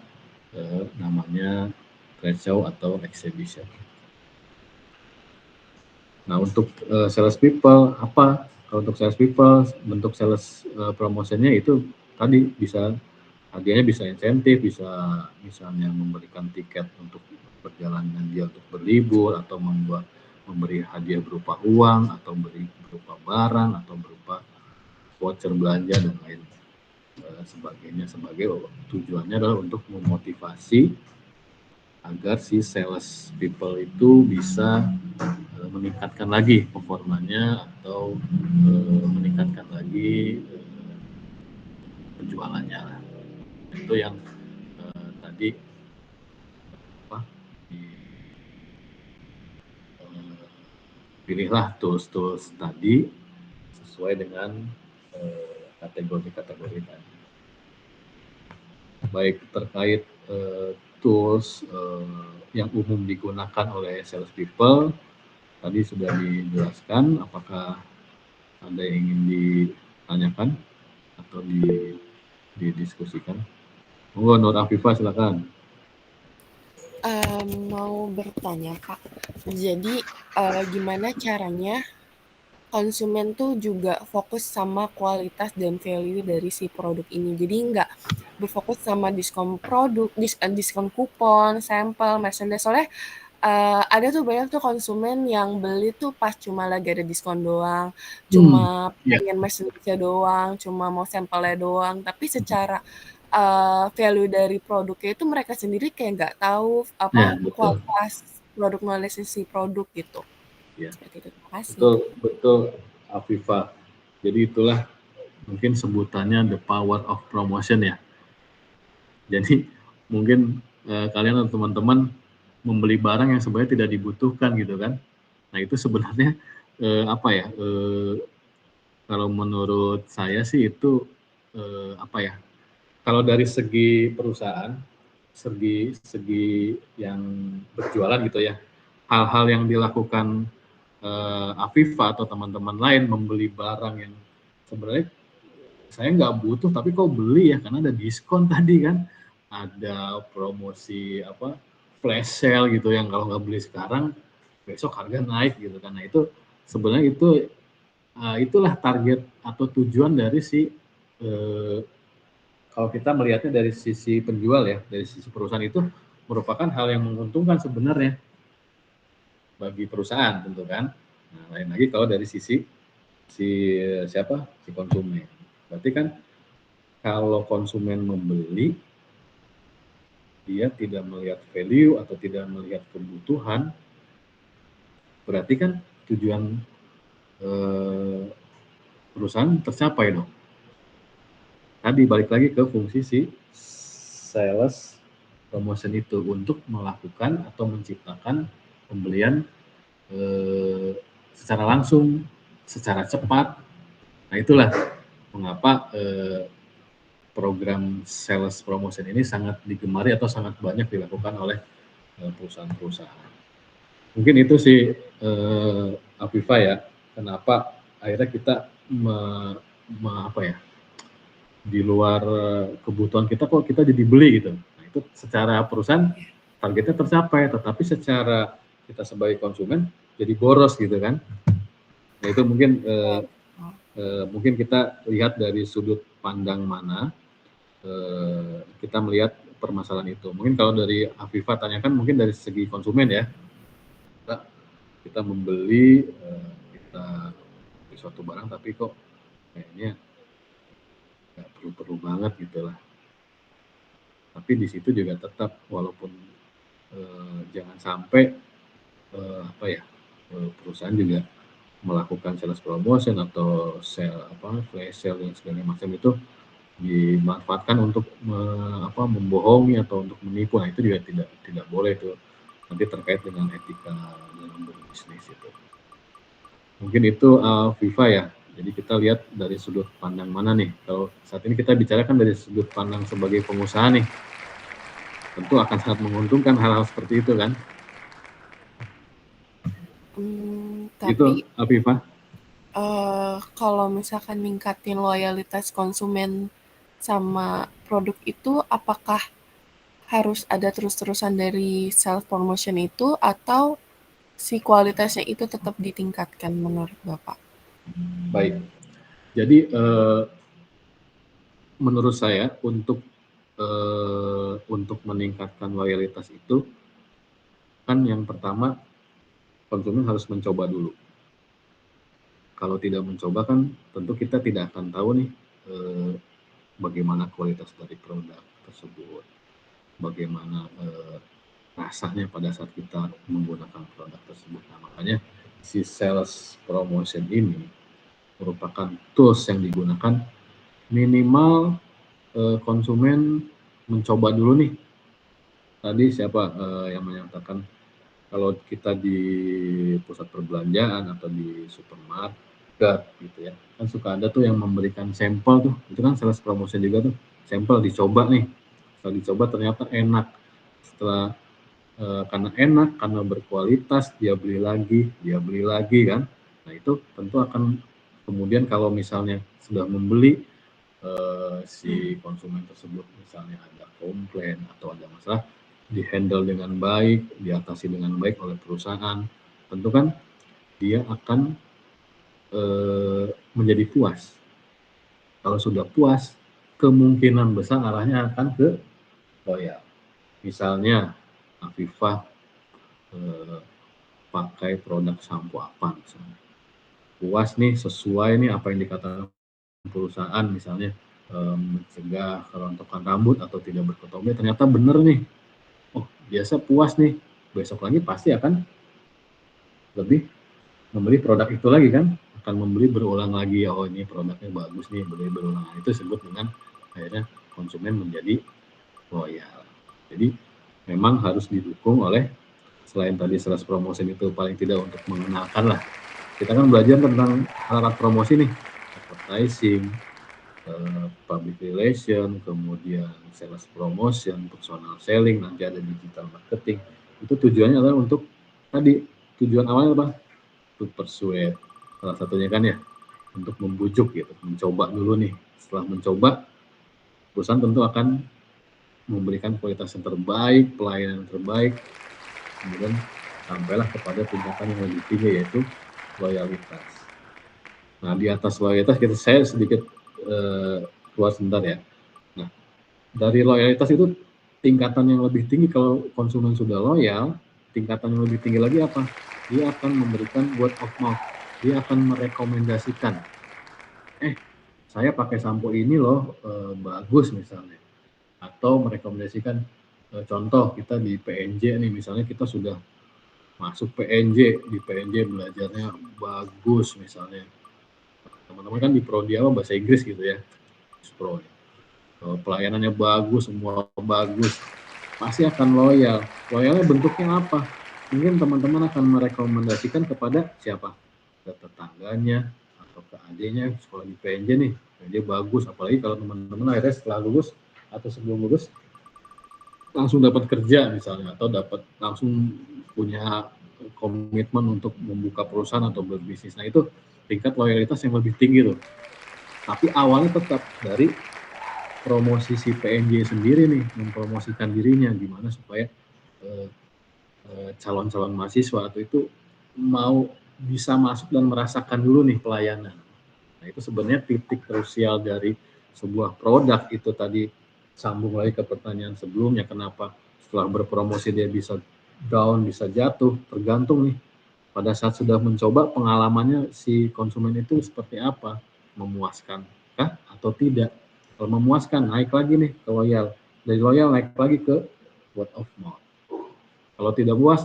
Speaker 1: namanya trade show atau exhibition. Nah, untuk sales people apa? Kalau untuk sales people, bentuk sales promotionnya itu tadi bisa hadiahnya bisa insentif, bisa misalnya memberikan tiket untuk perjalanan dia untuk berlibur atau memberi hadiah berupa uang atau berupa barang atau berupa voucher belanja dan lain sebagainya. Tujuannya adalah untuk memotivasi agar si sales people itu bisa meningkatkan lagi performanya atau meningkatkan lagi penjualannya lah. Itu yang tadi pilihlah tools-tools tadi sesuai dengan kategori-kategori tadi. Baik terkait tools yang umum digunakan oleh sales people tadi sudah dijelaskan. Apakah ada yang ingin ditanyakan atau didiskusikan? Monggo Nur Afifah, silakan.
Speaker 6: Mau bertanya Pak, jadi gimana caranya konsumen tuh juga fokus sama kualitas dan value dari si produk ini. Jadi nggak berfokus sama diskon produk, diskon kupon, sampel, merchandise. Soalnya ada tuh banyak tuh konsumen yang beli tuh pas cuma lagi ada diskon doang, cuma pengen merchandise doang, cuma mau sampelnya doang. Tapi secara value dari produknya itu mereka sendiri kayak nggak tahu apa kualitas produk melalui sisi produk gitu.
Speaker 1: Ya.
Speaker 6: Seperti itu. Terima kasih.
Speaker 1: Betul Afifah. Jadi itulah mungkin sebutannya the power of promotion ya. Jadi mungkin kalian atau teman-teman membeli barang yang sebenarnya tidak dibutuhkan gitu kan. Nah itu sebenarnya kalau menurut saya sih itu kalau dari segi perusahaan, segi yang berjualan gitu ya, hal-hal yang dilakukan Afifah atau teman-teman lain membeli barang yang sebenarnya saya nggak butuh tapi kok beli ya karena ada diskon tadi kan, ada promosi flash sale gitu yang kalau nggak beli sekarang besok harga naik gitu kan. Nah itu sebenarnya itulah target atau tujuan dari kalau kita melihatnya dari sisi penjual ya, dari sisi perusahaan itu merupakan hal yang menguntungkan sebenarnya bagi perusahaan tentu kan. Nah, lain lagi kalau dari sisi si konsumen. Berarti kan kalau konsumen membeli dia tidak melihat value atau tidak melihat kebutuhan, berarti kan tujuan perusahaan tercapai dong. Tadi balik lagi ke fungsi si sales promotion itu untuk melakukan atau menciptakan pembelian secara langsung, secara cepat. Nah itulah mengapa program sales promotion ini sangat digemari atau sangat banyak dilakukan oleh perusahaan-perusahaan. Mungkin itu sih Afifah ya, kenapa akhirnya kita di luar kebutuhan kita kok kita jadi beli gitu. Nah itu secara perusahaan targetnya tercapai, tetapi secara kita sebagai konsumen jadi boros gitu kan. Nah itu mungkin mungkin kita lihat dari sudut pandang mana kita melihat permasalahan itu. Mungkin kalau dari Afifah tanyakan mungkin dari segi konsumen ya, kita membeli kita suatu barang tapi kok kayaknya nggak perlu banget gitu lah. Tapi di situ juga tetap walaupun jangan sampai perusahaan juga melakukan sales promotion atau flash sale dan segala macam itu dimanfaatkan untuk membohongi atau untuk menipu. Nah itu juga tidak boleh tuh, nanti terkait dengan etika dalam berbisnis itu. Mungkin itu Viva ya. Jadi kita lihat dari sudut pandang mana nih. Kalau saat ini kita bicarakan dari sudut pandang sebagai pengusaha nih, tentu akan sangat menguntungkan hal-hal seperti itu kan.
Speaker 6: Tapi
Speaker 1: itu Afifah.
Speaker 6: Kalau misalkan ningkatin loyalitas konsumen sama produk itu, apakah harus ada terus-terusan dari self promotion itu atau si kualitasnya itu tetap ditingkatkan menurut Bapak?
Speaker 1: Baik. Jadi menurut saya untuk meningkatkan loyalitas itu kan yang pertama konsumen harus mencoba dulu. Kalau tidak mencoba kan tentu kita tidak akan tahu nih bagaimana kualitas dari produk tersebut, bagaimana rasanya pada saat kita menggunakan produk tersebut. Nah, makanya si sales promotion ini merupakan tools yang digunakan minimal konsumen mencoba dulu nih. Tadi siapa yang menyatakan kalau kita di pusat perbelanjaan atau di supermarket gitu ya, kan suka ada tuh yang memberikan sampel tuh, itu kan sales promotion juga tuh, sampel dicoba nih, setelah dicoba ternyata enak, setelah karena enak, karena berkualitas, dia beli lagi kan. Nah itu tentu akan kemudian kalau misalnya sudah membeli si konsumen tersebut misalnya ada komplain atau ada masalah, dihandle dengan baik, diatasi dengan baik oleh perusahaan, tentu kan dia akan menjadi puas. Kalau sudah puas, kemungkinan besar arahnya akan ke loyal. Misalnya Afifah pakai produk sampo apa misalnya, puas nih, sesuai nih apa yang dikatakan perusahaan, misalnya mencegah kerontokan rambut atau tidak berketombe, ternyata bener nih, oh biasa puas nih, besok lagi pasti akan lebih membeli produk itu lagi kan, akan membeli berulang lagi, oh ini produknya bagus nih, beli berulang. Itu disebut dengan akhirnya konsumen menjadi loyal. Jadi memang harus didukung oleh, selain tadi sales promotion itu paling tidak untuk mengenalkan lah, kita kan belajar tentang alat promosi nih, advertising, public relation, kemudian sales promotion, personal selling, nanti ada digital marketing. Itu tujuannya adalah untuk tadi, tujuan awalnya apa? To persuade, salah satunya kan ya, untuk membujuk gitu, mencoba dulu nih. Setelah mencoba, perusahaan tentu akan memberikan kualitas yang terbaik, pelayanan yang terbaik, kemudian sampailah kepada tingkatan yang lebih tinggi, yaitu loyalitas. Nah, di atas loyalitas saya sedikit keluar sebentar ya. Nah, dari loyalitas itu tingkatan yang lebih tinggi, kalau konsumen sudah loyal, tingkatan yang lebih tinggi lagi apa? Dia akan memberikan word of mouth, dia akan merekomendasikan, saya pakai sampo ini loh, bagus misalnya, atau merekomendasikan, contoh kita di PNJ nih, misalnya kita sudah masuk PNJ, di PNJ belajarnya bagus misalnya, teman-teman kan di prodi apa bahasa Inggris gitu ya, pro, pelayanannya bagus, semua bagus, pasti akan loyal. Loyalnya bentuknya apa? Mungkin teman-teman akan merekomendasikan kepada siapa? Ke tetangganya atau ke adiknya, sekolah di PNJ nih, PNJ bagus. Apalagi kalau teman-teman akhirnya setelah lulus atau sebelum lulus langsung dapat kerja misalnya, atau dapat langsung punya komitmen untuk membuka perusahaan atau berbisnis. Nah itu tingkat loyalitas yang lebih tinggi tuh. Tapi awalnya tetap dari promosi si PNJ sendiri nih, mempromosikan dirinya gimana supaya calon-calon mahasiswa atau itu mau bisa masuk dan merasakan dulu nih pelayanan. Nah itu sebenarnya titik krusial dari sebuah produk itu tadi, sambung lagi ke pertanyaan sebelumnya, kenapa setelah berpromosi dia bisa down, bisa jatuh, tergantung nih pada saat sudah mencoba pengalamannya si konsumen itu seperti apa, memuaskan kah atau tidak. Kalau memuaskan, naik lagi nih ke loyal, dari loyal naik lagi ke word of mouth. Kalau tidak puas,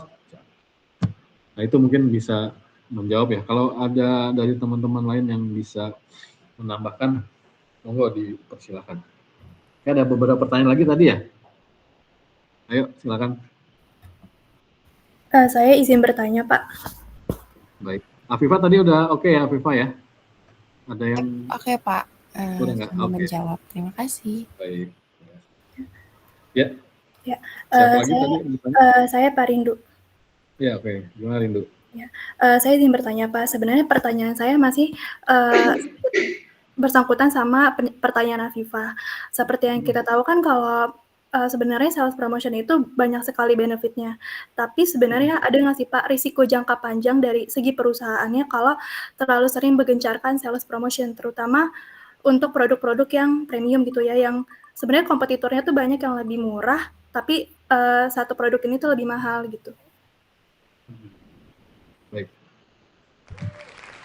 Speaker 1: nah itu mungkin bisa menjawab ya. Kalau ada dari teman-teman lain yang bisa menambahkan, monggo dipersilakan. Ada beberapa pertanyaan lagi tadi ya. Ayo silakan.
Speaker 2: Saya izin bertanya, Pak.
Speaker 1: Baik. Afifah tadi udah oke ya, Afifah ya? Ada yang
Speaker 6: Oke, Pak.
Speaker 1: Udah
Speaker 6: Sudah menjawab. Terima kasih.
Speaker 1: Baik. Ya.
Speaker 2: Ya.
Speaker 1: Siapa lagi tadi?
Speaker 2: Saya Pak Rindu.
Speaker 1: Ya, oke. Gimana Rindu?
Speaker 2: Ya. Saya izin bertanya, Pak. Sebenarnya pertanyaan saya masih bersangkutan sama pertanyaan Afifah. Seperti yang kita tahu kan kalau sebenarnya sales promotion itu banyak sekali benefitnya. Tapi sebenarnya ada nggak sih Pak risiko jangka panjang dari segi perusahaannya kalau terlalu sering menggencarkan sales promotion, terutama untuk produk-produk yang premium gitu ya, yang sebenarnya kompetitornya tuh banyak yang lebih murah, tapi satu produk ini tuh lebih mahal gitu.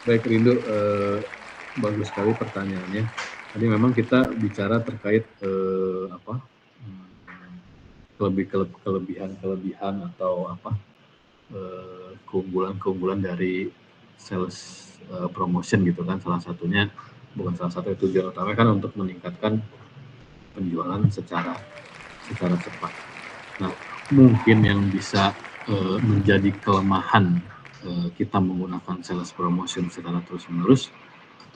Speaker 1: Baik Rindu, bagus sekali pertanyaannya. Tadi memang kita bicara terkait kelebihan atau keunggulan dari sales promotion gitu kan. Salah satunya, bukan salah satu, tujuan utama kan untuk meningkatkan penjualan secara cepat. Nah, mungkin yang bisa menjadi kelemahan kita menggunakan sales promotion secara terus-menerus,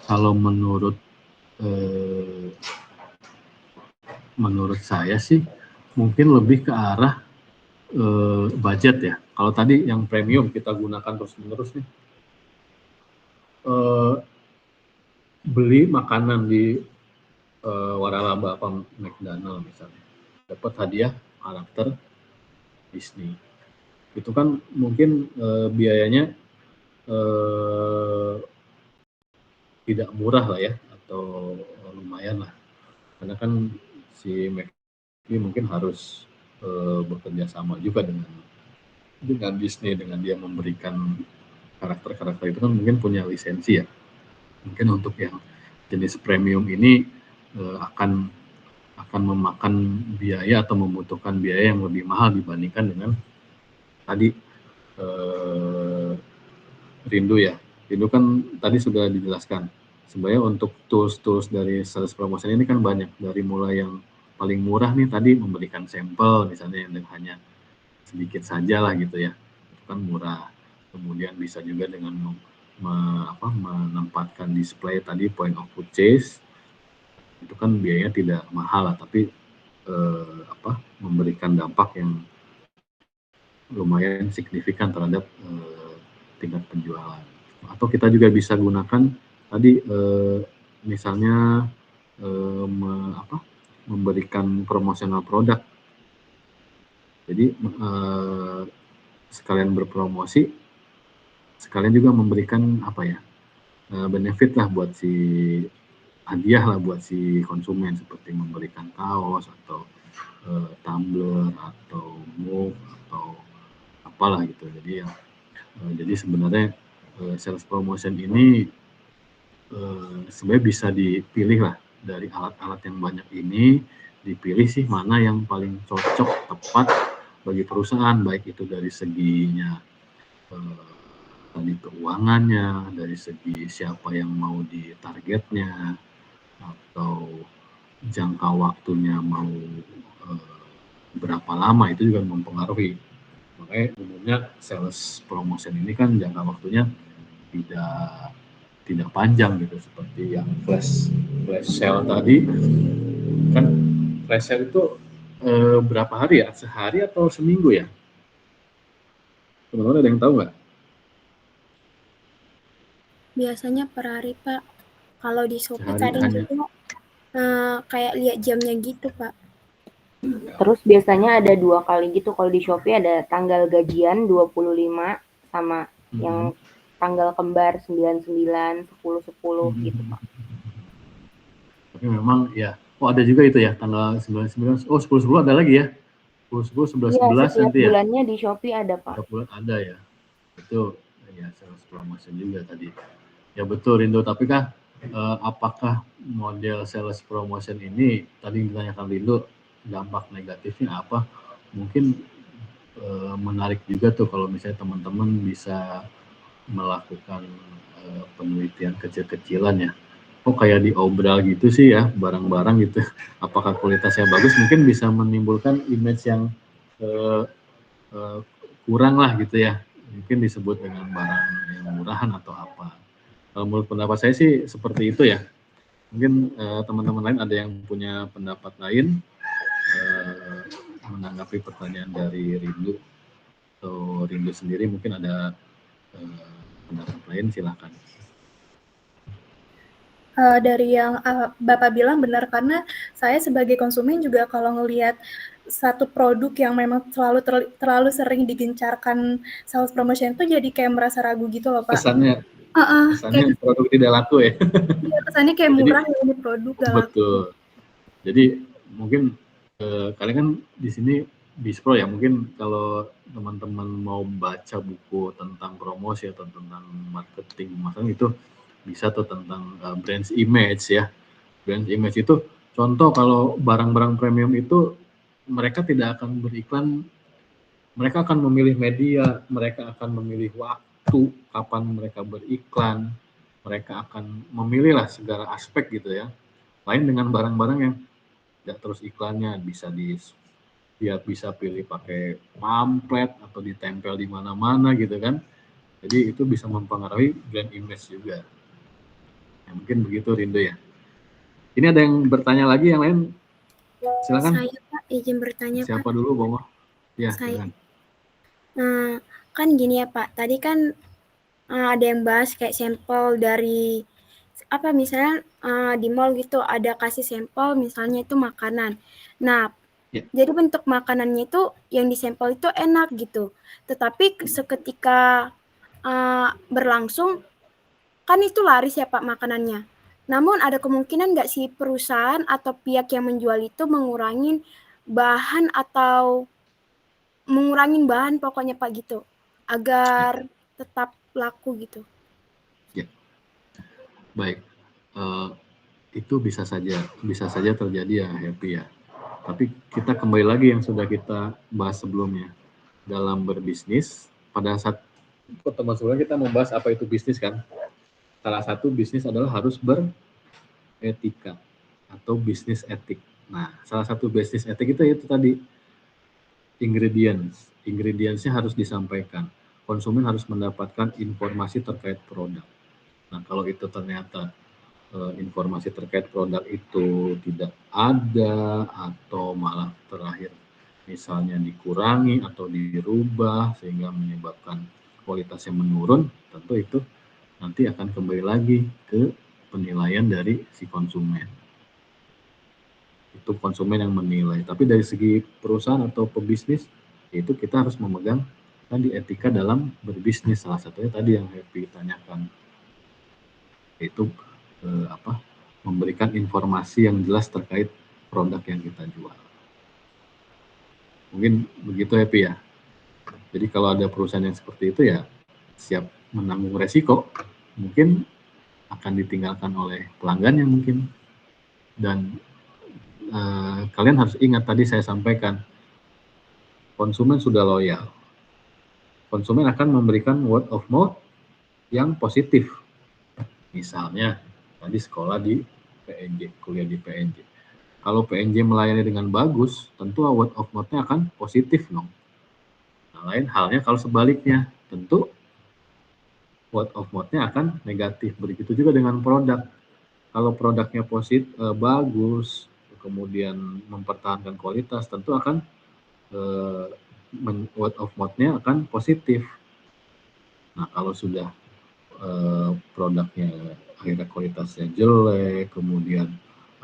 Speaker 1: kalau menurut saya sih mungkin lebih ke arah budget ya. Kalau tadi yang premium kita gunakan terus-menerus nih, beli makanan di waralaba apa McDonald misalnya, dapat hadiah karakter Disney, itu kan mungkin biayanya tidak murah lah ya, atau lumayan lah, karena kan si McD mungkin harus bekerja sama juga dengan Disney, dengan dia memberikan karakter-karakter itu kan mungkin punya lisensi ya. Mungkin untuk yang jenis premium ini akan memakan biaya atau membutuhkan biaya yang lebih mahal dibandingkan dengan tadi Rindu ya. Rindu kan tadi sudah dijelaskan. Sebenarnya untuk tools dari sales promotion ini kan banyak, dari mulai yang paling murah nih tadi memberikan sampel misalnya yang hanya sedikit saja lah gitu ya, itu kan murah. Kemudian bisa juga dengan menempatkan display tadi, point of purchase, itu kan biayanya tidak mahal lah, tapi memberikan dampak yang lumayan signifikan terhadap tingkat penjualan. Atau kita juga bisa gunakan tadi misalnya memberikan promosional produk. Jadi sekalian berpromosi, sekalian juga memberikan benefit lah buat si hadiah lah buat si konsumen, seperti memberikan kaos atau tumbler atau mug atau apalah gitu. Jadi sebenarnya sales promotion ini sebenarnya bisa dipilih lah dari alat-alat yang banyak ini, dipilih sih mana yang paling cocok, tepat bagi perusahaan, baik itu dari seginya tadi keuangannya, dari segi siapa yang mau ditargetnya, atau jangka waktunya mau berapa lama, itu juga mempengaruhi. Makanya umumnya sales promotion ini kan jangka waktunya tidak panjang gitu, seperti yang flash sale tadi kan. Flash sale itu berapa hari ya? Sehari atau seminggu ya? Teman-teman ada yang tahu nggak?
Speaker 2: Biasanya per hari, Pak. Kalau di Shopee kadang juga kayak lihat jamnya gitu, Pak.
Speaker 7: Terus biasanya ada 2 kali gitu. Kalau di Shopee ada tanggal gajian 25 sama yang tanggal kembar 99, 10 gitu, Pak.
Speaker 1: Tapi memang ya, ada juga itu ya tanggal 99. 10 ada lagi ya. 10 11 nanti ya.
Speaker 7: Bulannya di Shopee ada, Pak.
Speaker 1: Setiap bulan ada ya. Itu ya sales promotion juga tadi. Ya betul Rindu, tapi kan apakah model sales promotion ini tadi ditanyakan Rindu, dampak negatifnya apa? Mungkin menarik juga tuh kalau misalnya teman-teman bisa melakukan penelitian kecil-kecilan ya. Kok kayak diobral gitu sih ya, barang-barang gitu. Apakah kualitasnya bagus? Mungkin bisa menimbulkan image yang kurang lah gitu ya. Mungkin disebut dengan barang yang murahan atau apa. Kalau menurut pendapat saya sih seperti itu ya. Mungkin teman-teman lain ada yang punya pendapat lain menanggapi pertanyaan dari Rindu, atau Rindu sendiri mungkin ada pendapat lain, silakan.
Speaker 2: Dari yang Bapak bilang benar, karena saya sebagai konsumen juga kalau ngelihat satu produk yang memang terlalu sering digencarkan sales promotion itu jadi kayak merasa ragu gitu loh, Pak.
Speaker 1: Kesannya kayak produk tidak laku ya.
Speaker 2: Iya, kesannya kayak murah ya ini produk gak laku.
Speaker 1: Betul. Jadi mungkin kalian kan di sini Bispro ya, mungkin kalau teman-teman mau baca buku tentang promosi atau tentang marketing, maksudnya itu bisa tuh tentang brand image ya. Brand image itu contoh kalau barang-barang premium itu mereka tidak akan beriklan, mereka akan memilih media, mereka akan memilih waktu kapan mereka beriklan, mereka akan memilih lah segala aspek gitu ya. Lain dengan barang-barang yang tidak terus iklannya, dia bisa pilih pakai pamflet atau ditempel di mana-mana gitu kan. Jadi itu bisa mempengaruhi brand image juga. Ya, mungkin begitu Rindo ya. Ini ada yang bertanya lagi, yang lain silakan.
Speaker 2: Saya Pak izin bertanya.
Speaker 1: Siapa
Speaker 2: Pak?
Speaker 1: Dulu Bongo? Ya,
Speaker 2: saya.
Speaker 1: silakan.
Speaker 2: Nah, kan gini ya Pak, tadi kan ada yang bahas kayak sampel dari apa misalnya di mall gitu ada kasih sampel misalnya itu makanan. Nah, jadi bentuk makanannya itu yang disampel itu enak gitu. Tetapi seketika berlangsung kan itu laris ya Pak makanannya. Namun ada kemungkinan nggak sih perusahaan atau pihak yang menjual itu mengurangin bahan atau mengurangin bahan pokoknya Pak gitu agar tetap laku gitu.
Speaker 1: Ya. Baik. Itu bisa saja terjadi ya Happy ya. Tapi kita kembali lagi yang sudah kita bahas sebelumnya. Dalam berbisnis, pada saat pertemuan sebelumnya kita membahas apa itu bisnis kan. Salah satu bisnis adalah harus beretika atau bisnis etik. Nah, salah satu bisnis etik itu tadi ingredients-nya harus disampaikan. Konsumen harus mendapatkan informasi terkait produk. Nah, kalau itu ternyata informasi terkait produk itu tidak ada atau malah terakhir misalnya dikurangi atau dirubah sehingga menyebabkan kualitasnya menurun, tentu itu nanti akan kembali lagi ke penilaian dari si konsumen. Itu konsumen yang menilai. Tapi dari segi perusahaan atau pebisnis, itu kita harus memegang tadi etika dalam berbisnis. Salah satunya tadi yang Happy tanyakan, yaitu memberikan informasi yang jelas terkait produk yang kita jual. Mungkin begitu Happy ya. Jadi kalau ada perusahaan yang seperti itu ya siap menanggung resiko, mungkin akan ditinggalkan oleh pelanggannya mungkin. Dan kalian harus ingat tadi saya sampaikan, konsumen sudah loyal. Konsumen akan memberikan word of mouth yang positif. Misalnya tadi sekolah di PNJ, kuliah di PNJ. Kalau PNJ melayani dengan bagus, tentu word of mouth-nya akan positif dong. Nah, lain halnya kalau sebaliknya, tentu word of mouth-nya akan negatif. Begitu juga dengan produk. Kalau produknya positif, bagus, kemudian mempertahankan kualitas, tentu akan word of mouth-nya akan positif. Nah, kalau sudah produknya akhirnya kualitasnya jelek, kemudian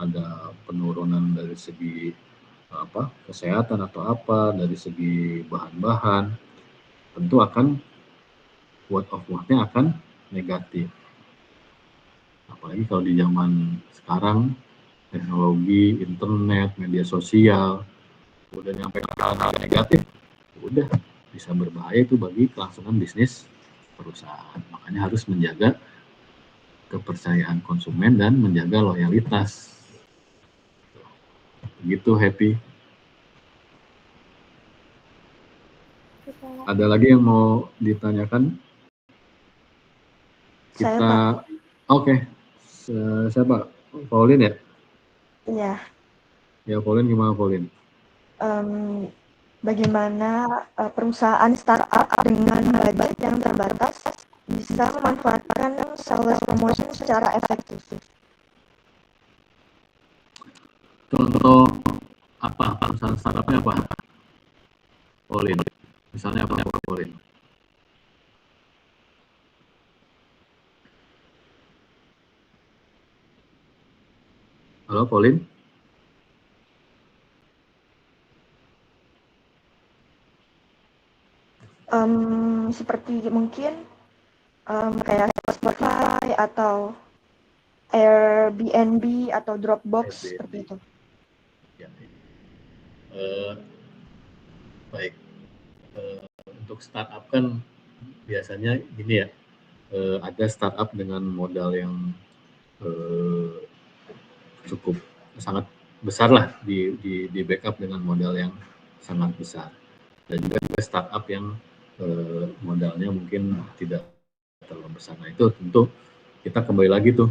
Speaker 1: ada penurunan dari segi kesehatan atau dari segi bahan-bahan, tentu akan word of mouth-nya akan negatif. Apalagi kalau di zaman sekarang teknologi, internet, media sosial, udah nyampe hal-hal negatif, udah bisa berbahaya itu bagi kelangsungan bisnis perusahaan. Makanya harus menjaga kepercayaan konsumen dan menjaga loyalitas. Begitu Happy. Ada lagi yang mau ditanyakan? Kita Oke. Siapa? Pauline ya?
Speaker 8: Iya.
Speaker 1: Ya, Pauline, gimana Pauline?
Speaker 8: Bagaimana perusahaan startup dengan budget yang terbatas bisa memanfaatkan sales promotion secara efektif?
Speaker 1: Contoh apa? Perusahaan startupnya apa? Pauline. Misalnya apa Pauline? Halo Pauline?
Speaker 8: Seperti mungkin kayak Spotify atau Airbnb atau Dropbox seperti itu.
Speaker 1: Baik, untuk startup kan biasanya gini ya, ada startup dengan modal yang cukup sangat besar lah, di backup dengan modal yang sangat besar. Dan juga startup yang modalnya mungkin tidak terlalu besar. Nah itu tentu kita kembali lagi tuh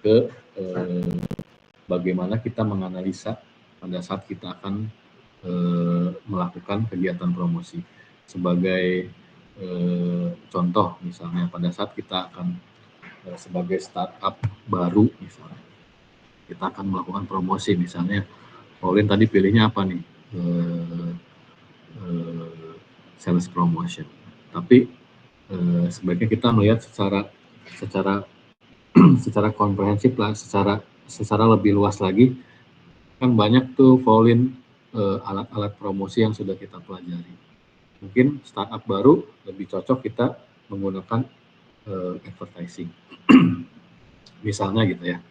Speaker 1: ke bagaimana kita menganalisa pada saat kita akan melakukan kegiatan promosi. Sebagai contoh misalnya pada saat kita akan sebagai startup baru misalnya, kita akan melakukan promosi misalnya, Pauline tadi pilihnya apa nih? Sales promotion. Tapi sebaiknya kita melihat secara komprehensif lah, secara lebih luas lagi. Kan banyak tuh Pauline alat-alat promosi yang sudah kita pelajari. Mungkin startup baru lebih cocok kita menggunakan advertising. Misalnya gitu ya.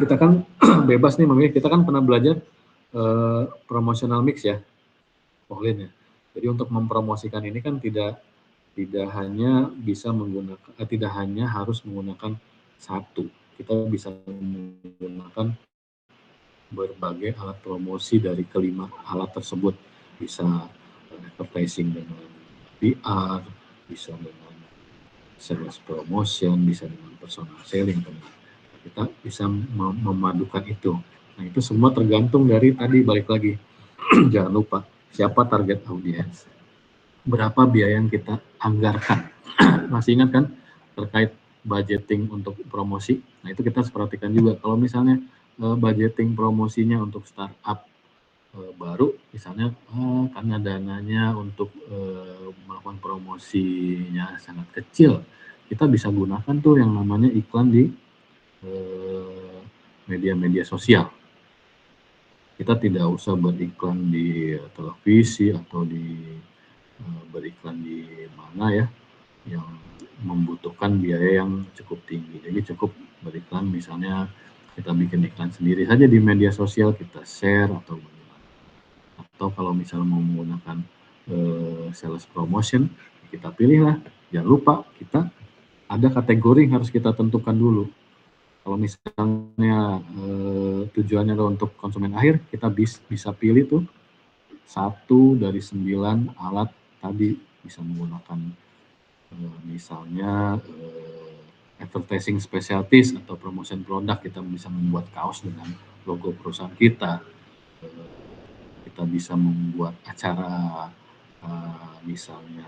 Speaker 1: Kita kan bebas nih memilih, kita kan pernah belajar promotional mix ya, Pauline ya. Jadi untuk mempromosikan ini kan tidak hanya bisa menggunakan, tidak hanya harus menggunakan satu. Kita bisa menggunakan berbagai alat promosi dari kelima alat tersebut. Bisa advertising dengan PR, bisa dengan sales promotion, bisa dengan personal selling. Kita bisa memadukan itu. Nah itu semua tergantung dari tadi, balik lagi. Jangan lupa siapa target audiens, berapa biaya yang kita anggarkan. Masih ingat kan terkait budgeting untuk promosi? Nah itu kita harus perhatikan juga. Kalau misalnya budgeting promosinya untuk startup baru, misalnya karena dananya untuk melakukan promosinya sangat kecil, kita bisa gunakan tuh yang namanya iklan di media-media sosial. Kita tidak usah beriklan di televisi atau beriklan di mana ya, yang membutuhkan biaya yang cukup tinggi. Jadi cukup beriklan, misalnya kita bikin iklan sendiri saja di media sosial, kita share atau bagaimana. Atau kalau misalnya mau menggunakan sales promotion, kita pilihlah. Jangan lupa kita ada kategori yang harus kita tentukan dulu. Kalau misalnya tujuannya untuk konsumen akhir, kita bisa pilih tuh 1 dari 9 alat tadi. Bisa menggunakan misalnya advertising specialties atau promotion produk. Kita bisa membuat kaos dengan logo perusahaan kita. Kita bisa membuat acara misalnya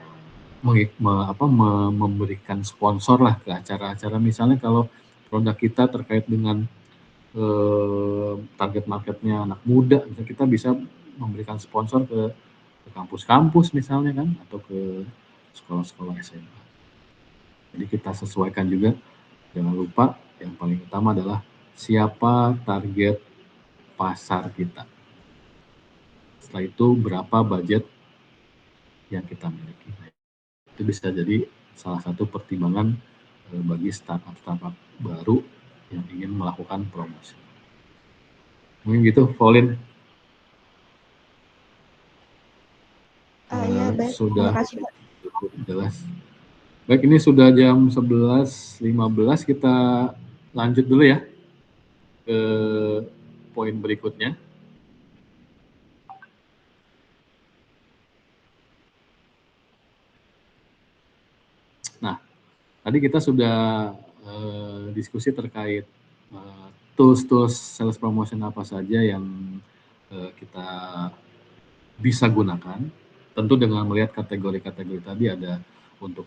Speaker 1: memberikan sponsor lah ke acara-acara, misalnya kalau produk kita terkait dengan target marketnya anak muda, misalnya kita bisa memberikan sponsor ke kampus-kampus misalnya kan, atau ke sekolah-sekolah SMA. Jadi kita sesuaikan juga. Jangan lupa yang paling utama adalah siapa target pasar kita. Setelah itu berapa budget yang kita miliki. Nah, itu bisa jadi salah satu pertimbangan bagi startup baru yang ingin melakukan promosi. Mungkin gitu, Pauline.
Speaker 8: Ya, baik.
Speaker 1: Sudah
Speaker 8: Terima kasih, Pak.
Speaker 1: cukup jelas. Baik, ini sudah jam 11.15, kita lanjut dulu ya ke poin berikutnya. Nah, tadi kita sudah diskusi terkait tools sales promotion apa saja yang kita bisa gunakan. Tentu dengan melihat kategori-kategori tadi, ada untuk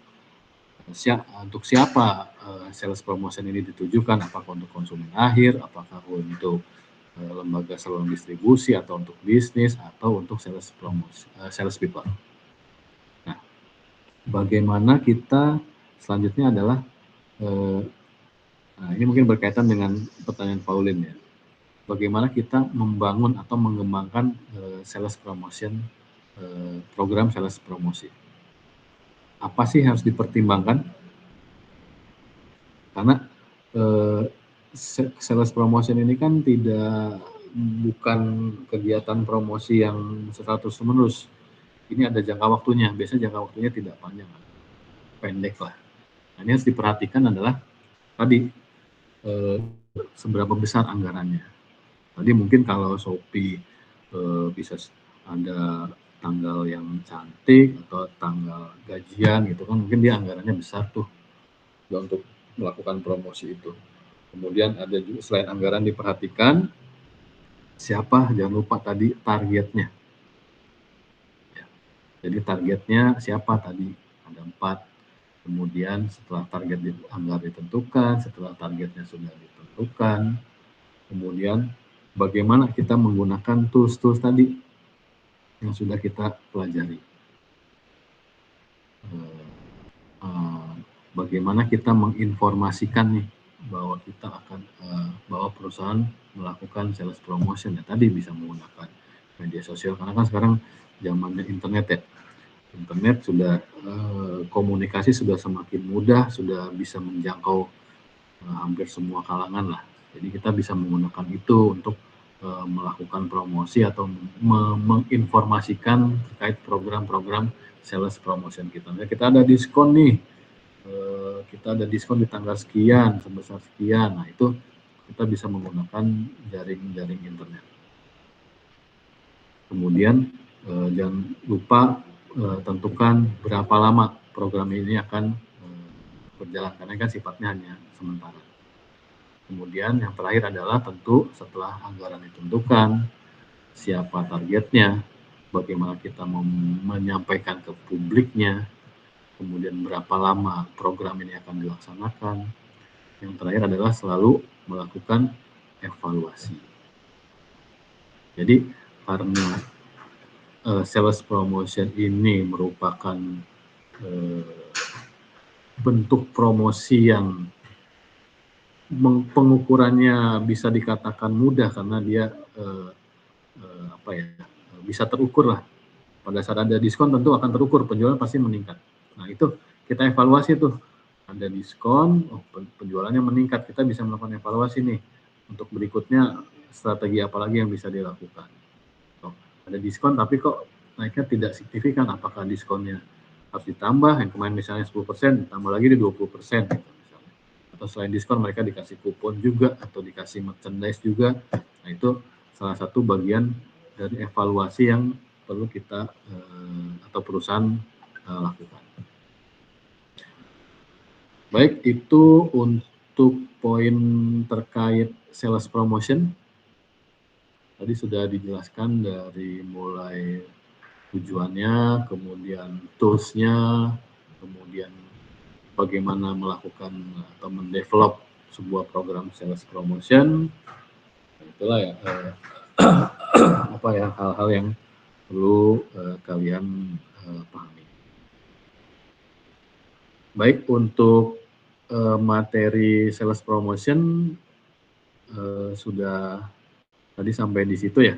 Speaker 1: siapa sales promotion ini ditujukan, apakah untuk konsumen akhir, apakah untuk lembaga saluran distribusi, atau untuk bisnis, atau untuk sales people. Nah, bagaimana kita selanjutnya adalah nah ini mungkin berkaitan dengan pertanyaan Pauline ya. Bagaimana kita membangun atau mengembangkan sales promotion, program sales promosi. Apa sih harus dipertimbangkan? Karena sales promotion ini kan bukan kegiatan promosi yang 100 menerus. ini ada jangka waktunya. Biasanya jangka waktunya tidak panjang, pendek lah. Nah, ini harus diperhatikan adalah tadi seberapa besar anggarannya. Tadi mungkin kalau Shopee bisa ada tanggal yang cantik atau tanggal gajian gitu kan, mungkin dia anggarannya besar tuh untuk melakukan promosi itu. Kemudian ada juga selain anggaran diperhatikan siapa, jangan lupa tadi targetnya. Ya. Jadi targetnya siapa tadi? Ada 4. Kemudian setelah target anggaran ditentukan, setelah targetnya sudah ditentukan, kemudian bagaimana kita menggunakan tools-tools tadi yang sudah kita pelajari. Bagaimana kita menginformasikan nih bahwa kita akan bahwa perusahaan melakukan sales promotion ya, tadi bisa menggunakan media sosial karena kan sekarang zamannya internet ya. Internet sudah komunikasi sudah semakin mudah, sudah bisa menjangkau hampir semua kalangan lah. Jadi kita bisa menggunakan itu untuk melakukan promosi atau menginformasikan terkait program-program sales promotion kita. Nah, kita ada diskon nih, kita ada diskon di tanggal sekian, sebesar sekian. Nah, itu kita bisa menggunakan jaring internet. Kemudian jangan lupa tentukan berapa lama program ini akan berjalan, karena kan sifatnya hanya sementara. Kemudian yang terakhir adalah tentu setelah anggaran ditentukan, siapa targetnya, bagaimana kita menyampaikan ke publiknya, kemudian berapa lama program ini akan dilaksanakan. Yang terakhir adalah selalu melakukan evaluasi. Jadi karena sales promotion ini merupakan bentuk promosi yang pengukurannya bisa dikatakan mudah karena dia bisa terukur lah. Pada saat ada diskon tentu akan terukur, penjualan pasti meningkat. Nah itu kita evaluasi tuh, ada diskon, penjualannya meningkat, kita bisa melakukan evaluasi nih untuk berikutnya strategi apa lagi yang bisa dilakukan. Ada diskon tapi kok naiknya tidak signifikan, apakah diskonnya harus ditambah, yang kemarin misalnya 10%, ditambah lagi di 20%. Atau selain diskon mereka dikasih kupon juga atau dikasih merchandise juga. Nah itu salah satu bagian dari evaluasi yang perlu kita atau perusahaan lakukan. Baik, itu untuk poin terkait sales promotion. Tadi sudah dijelaskan dari mulai tujuannya, kemudian tools-nya, kemudian bagaimana melakukan atau mendevelop sebuah program sales promotion. Itulah ya hal-hal yang perlu kalian pahami. Baik, untuk materi sales promotion sudah tadi sampai di situ ya.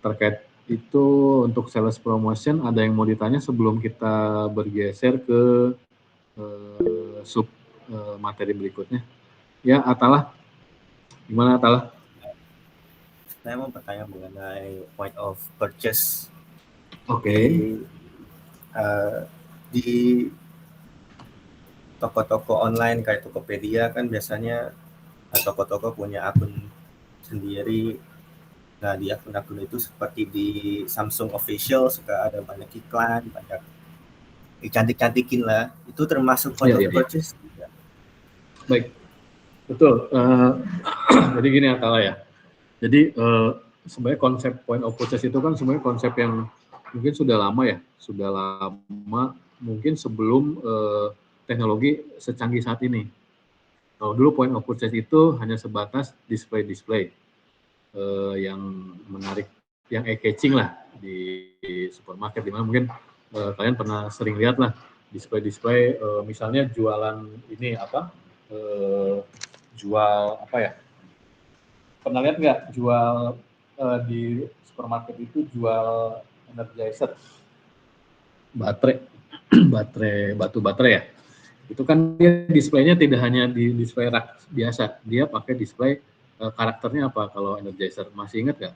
Speaker 1: Terkait itu untuk sales promotion, ada yang mau ditanya sebelum kita bergeser ke sub materi berikutnya? Ya, Atalah. Gimana Atalah?
Speaker 9: Saya mau bertanya mengenai point of purchase.
Speaker 1: Oke.
Speaker 9: Di toko-toko online kayak Tokopedia kan biasanya toko-toko punya akun sendiri. Nah, di akun-akun itu seperti di Samsung Official suka ada banyak iklan, banyak dicantik-cantikin lah. Itu termasuk point of purchase? Ya.
Speaker 1: Baik, betul. Jadi gini Atala ya. Jadi sebenarnya konsep point of purchase itu kan sebenarnya konsep yang mungkin sudah lama ya. Sudah lama mungkin sebelum teknologi secanggih saat ini. Kalau dulu point of purchase itu hanya sebatas display-display. Yang menarik, yang eye-catching lah di supermarket, dimana mungkin kalian pernah sering lihat lah display-display misalnya jualan ini jual apa ya, pernah lihat nggak jual di supermarket itu jual energizer batu baterai ya, itu kan dia displaynya tidak hanya di display rak biasa, dia pakai display karakternya apa. Kalau Energizer masih ingat nggak?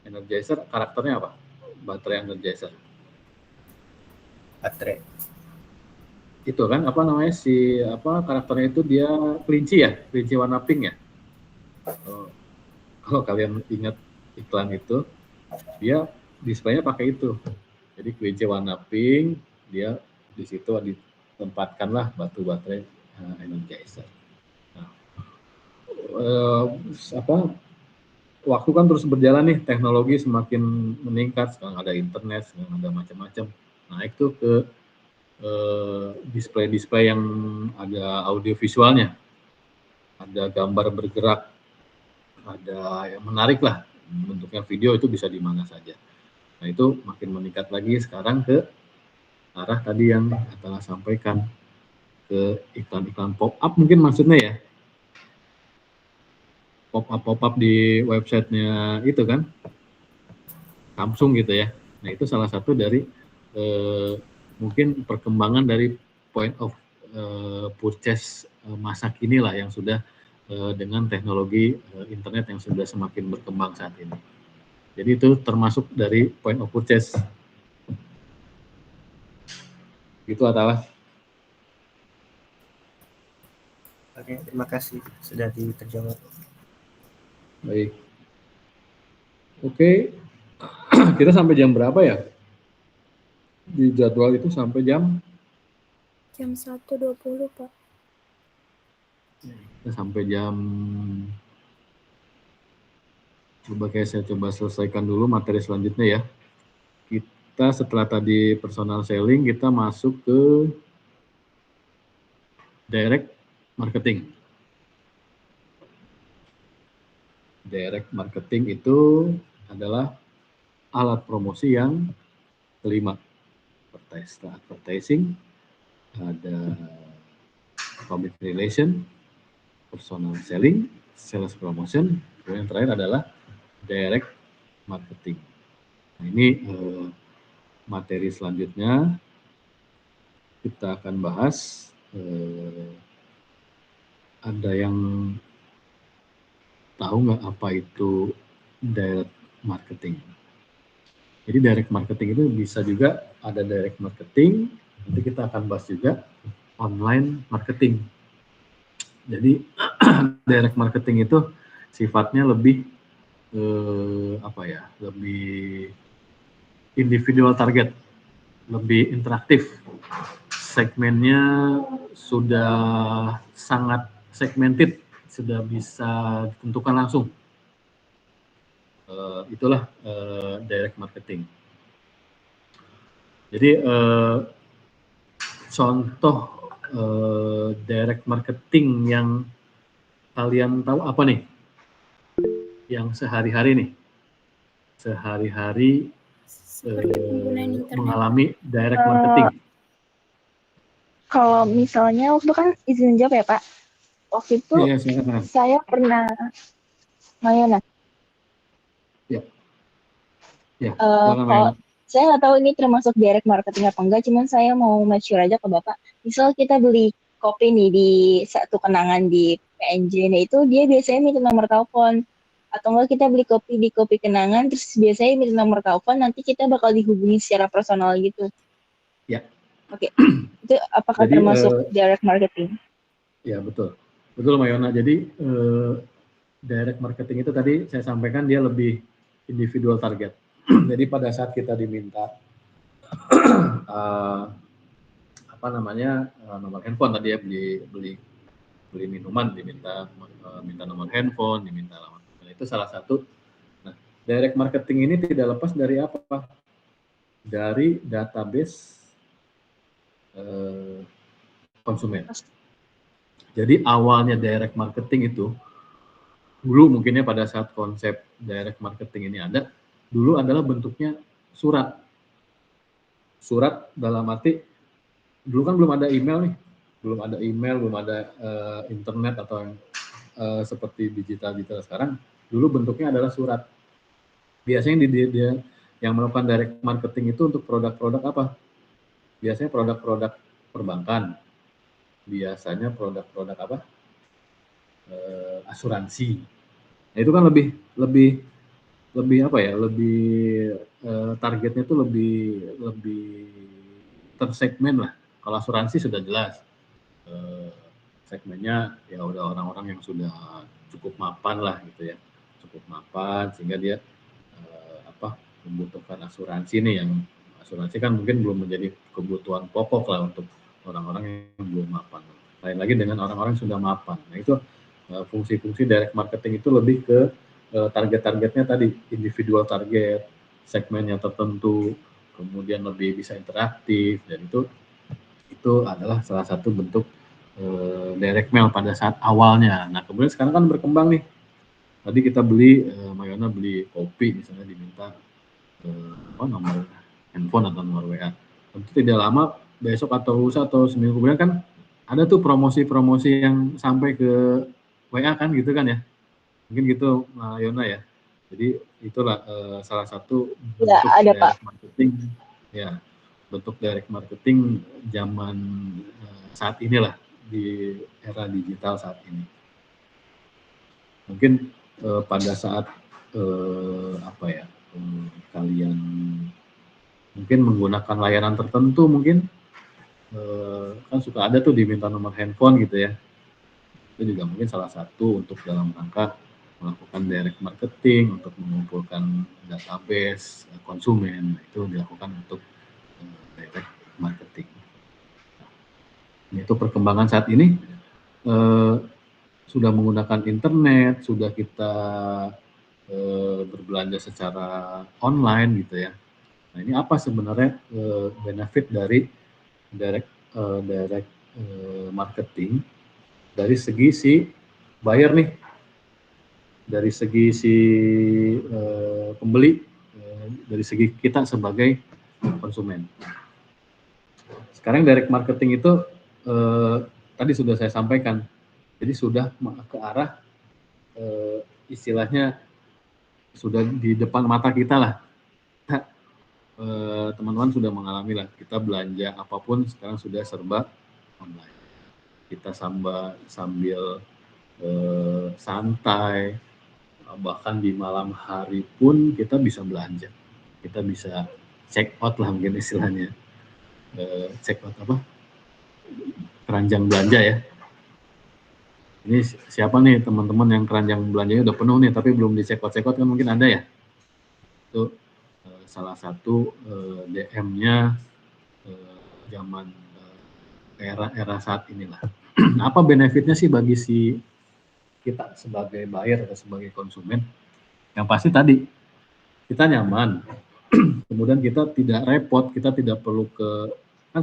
Speaker 1: Energizer karakternya apa? baterai Energizer?
Speaker 9: Baterai.
Speaker 1: Itu kan apa namanya karakternya itu dia kelinci ya, kelinci warna pink ya. Kalau kalian ingat iklan itu, dia displaynya pakai itu. Jadi kelinci warna pink, dia di situ ditempatkanlah batu baterai Energizer. Nah, waktu kan terus berjalan nih, teknologi semakin meningkat, sekarang ada internet, sekarang ada macam-macam. Naik tuh ke display-display yang ada audio visualnya, ada gambar bergerak, ada yang menarik lah, bentuknya video itu bisa di mana saja. Nah itu makin meningkat lagi sekarang ke arah tadi yang Atala sampaikan, ke iklan-iklan pop-up mungkin maksudnya ya, pop-up di websitenya itu kan, Samsung gitu ya. Nah itu salah satu dari mungkin perkembangan dari point of purchase masa kini lah, yang sudah dengan teknologi internet yang sudah semakin berkembang saat ini. Jadi itu termasuk dari point of purchase. Gitu Atala.
Speaker 9: Oke, terima kasih sudah terjawab.
Speaker 1: Baik. Oke, kita sampai jam berapa ya? Di jadwal itu sampai jam
Speaker 2: 1:20, Pak.
Speaker 1: Kita sampai jam, saya coba selesaikan dulu materi selanjutnya ya. Kita setelah tadi personal selling, kita masuk ke direct marketing. Direct marketing itu adalah alat promosi yang kelima. Advertising, ada public relation, personal selling, sales promotion, dan yang terakhir adalah direct marketing. Nah, ini materi selanjutnya kita akan bahas. Ada yang tahu nggak apa itu direct marketing? Jadi direct marketing itu bisa juga ada direct marketing, nanti kita akan bahas juga online marketing. Jadi direct marketing itu sifatnya lebih lebih individual target, lebih interaktif. Segmennya sudah sangat segmented, sudah bisa ditentukan langsung. Itulah direct marketing. Jadi contoh direct marketing yang kalian tahu apa nih? Yang sehari-hari nih, mengalami direct marketing.
Speaker 3: Kalau misalnya waktu kan izin jawab ya Pak. Waktu itu saya pernah Mayona.
Speaker 1: Ya,
Speaker 3: kalau saya nggak tahu ini termasuk direct marketing apa enggak, cuman saya mau make sure aja ke Bapak. Misal kita beli kopi nih di satu kenangan di PNJ, nah itu dia biasanya minta nomor telepon. Atau enggak kita beli kopi di kopi kenangan, terus biasanya minta nomor telepon, nanti kita bakal dihubungi secara personal gitu.
Speaker 1: Ya.
Speaker 3: Oke. Itu apakah termasuk direct marketing?
Speaker 1: Ya, betul. Betul, Mayona. Jadi direct marketing itu tadi saya sampaikan dia lebih individual target. Jadi pada saat kita diminta nomor handphone tadi ya, beli minuman, minta nomor handphone, diminta alamat. Nah, itu salah satu. Nah, direct marketing ini tidak lepas dari apa? Dari database konsumen. Jadi awalnya direct marketing itu dulu mungkinnya pada saat konsep direct marketing ini ada, dulu adalah bentuknya surat. Surat dalam arti dulu kan belum ada email nih, belum ada internet atau yang seperti digital sekarang. Dulu bentuknya adalah surat. Biasanya dia yang melakukan direct marketing itu untuk produk-produk apa? Biasanya produk-produk perbankan, biasanya produk-produk apa? Asuransi. Nah, itu kan lebih targetnya itu lebih tersegmen lah. Kalau asuransi sudah jelas segmennya ya udah orang-orang yang sudah cukup mapan lah gitu ya, cukup mapan sehingga dia membutuhkan asuransi nih, yang asuransi kan mungkin belum menjadi kebutuhan pokok lah untuk orang-orang yang belum mapan. Lain lagi dengan orang-orang yang sudah mapan. Nah itu fungsi-fungsi direct marketing itu lebih ke target-targetnya tadi, individual target, segmennya tertentu, kemudian lebih bisa interaktif, dan itu adalah salah satu bentuk direct mail pada saat awalnya. Nah kemudian sekarang kan berkembang nih. Tadi kita beli, Mayona beli kopi misalnya, diminta nomor handphone atau nomor WA. Tentu tidak lama, besok atau lusa atau seminggu kemudian kan ada tuh promosi-promosi yang sampai ke WA kan gitu kan ya. Mungkin gitu Mayona ya. Jadi itulah salah satu bentuk direct marketing. Ya, bentuk direct marketing zaman saat inilah, di era digital saat ini. Mungkin pada saat kalian mungkin menggunakan layanan tertentu, mungkin kan suka ada tuh diminta nomor handphone gitu ya. Itu juga mungkin salah satu untuk dalam rangka melakukan direct marketing untuk mengumpulkan database konsumen. Itu dilakukan untuk direct marketing. Itu perkembangan saat ini sudah menggunakan internet, sudah kita berbelanja secara online gitu ya. Nah ini apa sebenarnya benefit dari direct marketing dari segi si buyer nih, dari segi si pembeli, dari segi kita sebagai konsumen. Sekarang direct marketing itu tadi sudah saya sampaikan, jadi sudah ke arah istilahnya sudah di depan mata kita lah. Teman-teman sudah mengalami lah, kita belanja apapun sekarang sudah serba online. Kita sambil santai, bahkan di malam hari pun kita bisa belanja. Kita bisa check out lah mungkin istilahnya. Check out keranjang belanja ya. Ini siapa nih teman-teman yang keranjang belanjanya udah penuh nih tapi belum di check out kan mungkin ada ya. Itu salah satu DM-nya zaman era saat inilah. Apa benefitnya sih bagi si kita sebagai buyer atau sebagai konsumen? Yang pasti tadi kita nyaman, kemudian kita tidak repot, kita tidak perlu kan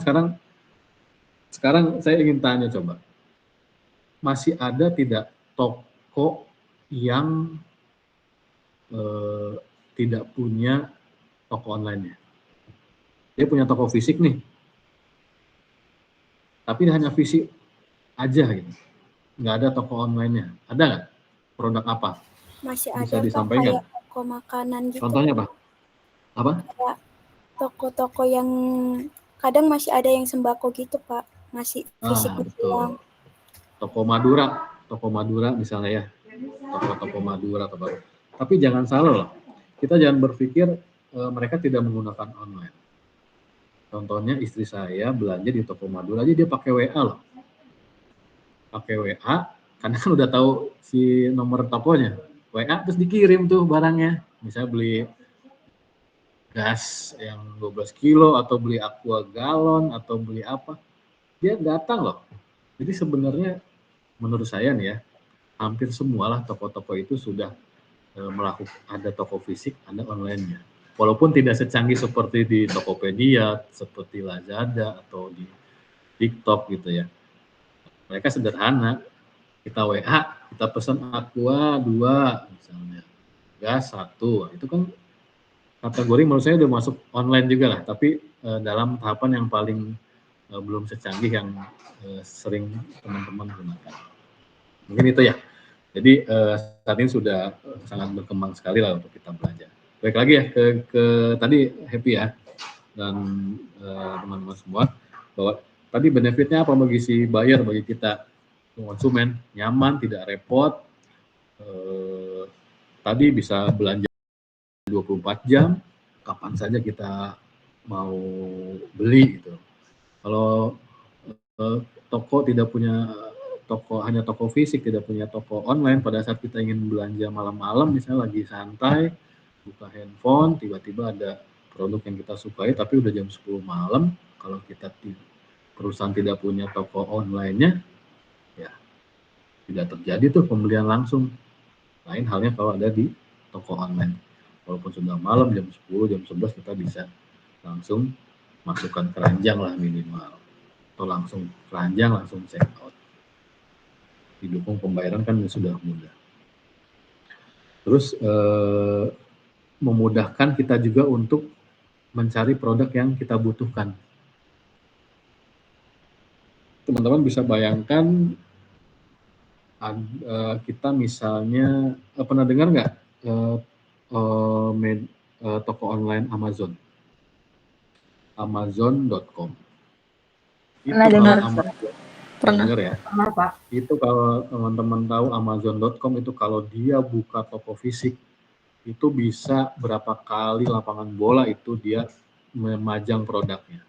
Speaker 1: sekarang saya ingin tanya coba, masih ada tidak toko yang tidak punya toko online-nya? Dia punya toko fisik nih, tapi hanya fisik aja gitu, nggak ada toko online-nya. Ada nggak? Produk apa?
Speaker 2: Masih
Speaker 1: bisa
Speaker 2: ada
Speaker 1: disampaikan?
Speaker 2: Kayak toko makanan gitu.
Speaker 1: Contohnya apa?
Speaker 2: Kayak toko-toko yang kadang masih ada yang sembako gitu Pak, masih fisik
Speaker 1: betul. Toko Madura misalnya ya, toko Madura atau apa. Tapi jangan salah loh, kita jangan berpikir mereka tidak menggunakan online. Contohnya istri saya belanja di toko Madura aja dia pakai WA loh. Pakai WA, karena kan udah tahu si nomor tokonya. WA terus dikirim tuh barangnya. Misalnya beli gas yang 12 kilo atau beli aqua galon atau beli apa. Dia datang loh. Jadi sebenarnya menurut saya nih ya, hampir semualah toko-toko itu sudah melakukan, ada toko fisik, ada online-nya. Walaupun tidak secanggih seperti di Tokopedia, seperti Lazada atau di TikTok gitu ya. Mereka sederhana, kita WA, kita pesan aqua 2 misalnya, gas 1, itu kan kategori menurut saya udah masuk online juga lah, tapi dalam tahapan yang paling belum secanggih yang sering teman-teman gunakan. Mungkin itu ya. Jadi saat ini sudah sangat berkembang sekali lah untuk kita belanja. Baik lagi ya ke tadi Happy ya dan teman-teman semua, bahwa tadi benefitnya apa bagi si buyer, bagi kita konsumen, nyaman, tidak repot. Tadi bisa belanja 24 jam, kapan saja kita mau beli gitu. Kalau toko tidak punya hanya toko fisik, tidak punya toko online, pada saat kita ingin belanja malam-malam misalnya lagi santai, buka handphone, tiba-tiba ada produk yang kita sukai tapi udah jam 10 malam, kalau kita perusahaan tidak punya toko online-nya, ya tidak terjadi tuh pembelian langsung. Lain halnya kalau ada di toko online. Walaupun sudah malam, jam 10, jam 11 kita bisa langsung masukkan keranjang lah minimal. Atau langsung keranjang, langsung check out. Didukung pembayaran kan sudah mudah. Terus memudahkan kita juga untuk mencari produk yang kita butuhkan. Teman-teman bisa bayangkan kita misalnya pernah dengar nggak toko online Amazon.com.
Speaker 3: Pernah dengar.
Speaker 1: Pernah dengar ya?
Speaker 3: Pernah, Pak.
Speaker 1: Itu kalau teman-teman tahu Amazon.com itu kalau dia buka toko fisik itu bisa berapa kali lapangan bola itu dia memajang produknya.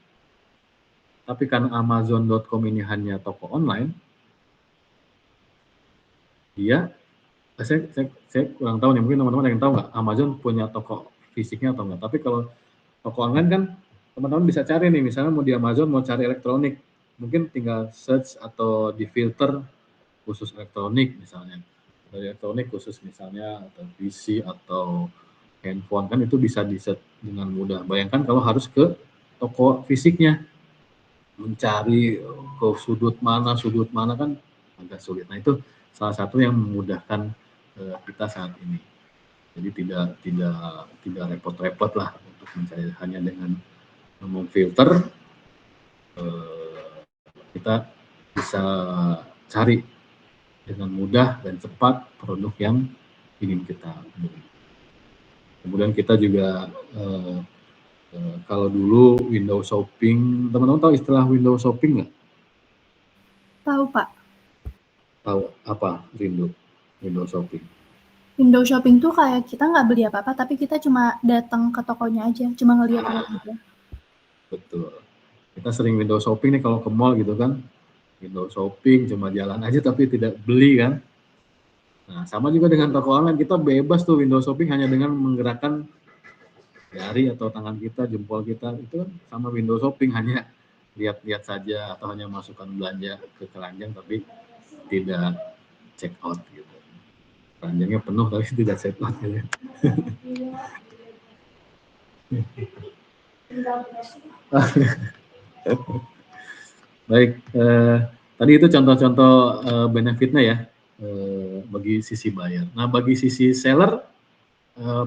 Speaker 1: Tapi karena Amazon.com ini hanya toko online, saya kurang tahu nih, mungkin teman-teman ada yang tahu nggak Amazon punya toko fisiknya atau enggak. Tapi kalau toko online kan teman-teman bisa cari nih, misalnya mau di Amazon mau cari elektronik, mungkin tinggal search atau di filter khusus elektronik misalnya. Dari elektronik khusus misalnya atau PC atau handphone, kan itu bisa di-search dengan mudah. Bayangkan kalau harus ke toko fisiknya, mencari ke sudut mana kan agak sulit. Nah itu salah satu yang memudahkan kita saat ini. Jadi tidak repot-repot lah untuk mencari, hanya dengan memfilter kita bisa cari dengan mudah dan cepat produk yang ingin kita beli. Kemudian kita juga kalau dulu window shopping, teman-teman tahu istilah window shopping nggak?
Speaker 2: Tahu, Pak.
Speaker 1: Tahu apa window shopping?
Speaker 2: Window shopping tuh kayak kita nggak beli apa-apa, tapi kita cuma datang ke tokonya aja, cuma ngeliat-ngeliat aja.
Speaker 1: Betul. Kita sering window shopping nih kalau ke mall gitu kan. Window shopping cuma jalan aja tapi tidak beli kan. Nah, sama juga dengan toko online, kita bebas tuh window shopping hanya dengan menggerakkan jari atau tangan kita, jempol kita, itu kan sama window shopping, hanya lihat-lihat saja atau hanya masukkan belanja ke keranjang tapi tidak check out gitu. Keranjangnya penuh tapi tidak check out gitu. Baik, tadi itu contoh-contoh benefitnya ya bagi sisi buyer. Nah, bagi sisi seller,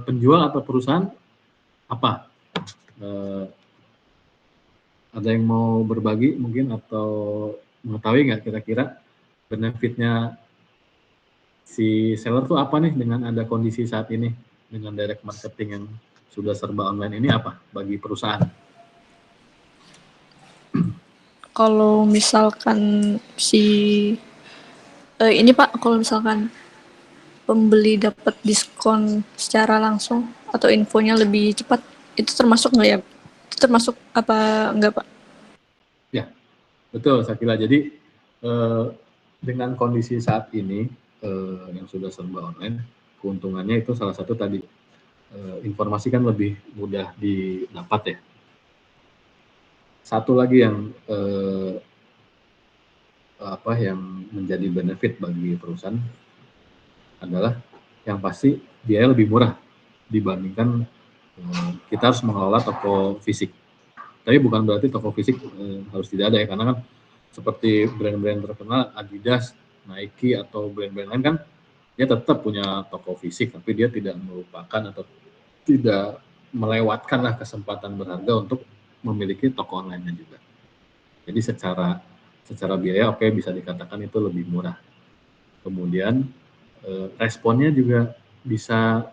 Speaker 1: penjual atau perusahaan apa? Ada yang mau berbagi mungkin atau mengetahui nggak kira-kira benefitnya si seller tuh apa nih dengan ada kondisi saat ini dengan direct marketing yang sudah serba online ini, apa bagi perusahaan?
Speaker 10: Kalau misalkan ini Pak, kalau misalkan pembeli dapat diskon secara langsung atau infonya lebih cepat, itu termasuk nggak ya? Itu termasuk apa enggak Pak?
Speaker 1: Ya, betul Sakila. Jadi dengan kondisi saat ini yang sudah serba online, keuntungannya itu salah satu tadi, informasi kan lebih mudah didapat ya. Satu lagi yang yang menjadi benefit bagi perusahaan adalah yang pasti biaya lebih murah dibandingkan kita harus mengelola toko fisik. Tapi bukan berarti toko fisik harus tidak ada ya, karena kan seperti brand-brand terkenal Adidas, Nike atau brand-brand lain kan dia tetap punya toko fisik, tapi dia tidak melupakan atau tidak melewatkanlah kesempatan berharga untuk memiliki toko online-nya juga. Jadi secara biaya bisa dikatakan itu lebih murah. Kemudian responnya juga bisa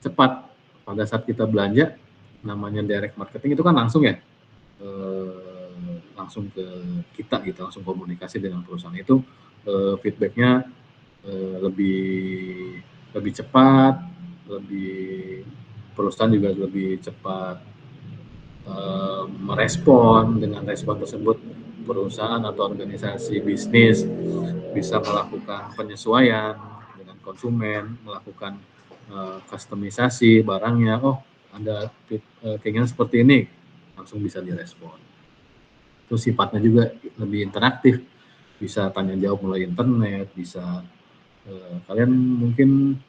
Speaker 1: cepat pada saat kita belanja. Namanya direct marketing itu kan langsung ya, langsung ke kita gitu, langsung komunikasi dengan perusahaan itu, feedbacknya lebih cepat, lebih perusahaan juga lebih cepat merespon. Dengan respon tersebut perusahaan atau organisasi bisnis bisa melakukan penyesuaian dengan konsumen, melakukan customisasi barangnya. Oh, ada keinginan seperti ini, langsung bisa direspon. Terus sifatnya juga lebih interaktif, bisa tanya jawab melalui internet, bisa kalian mungkin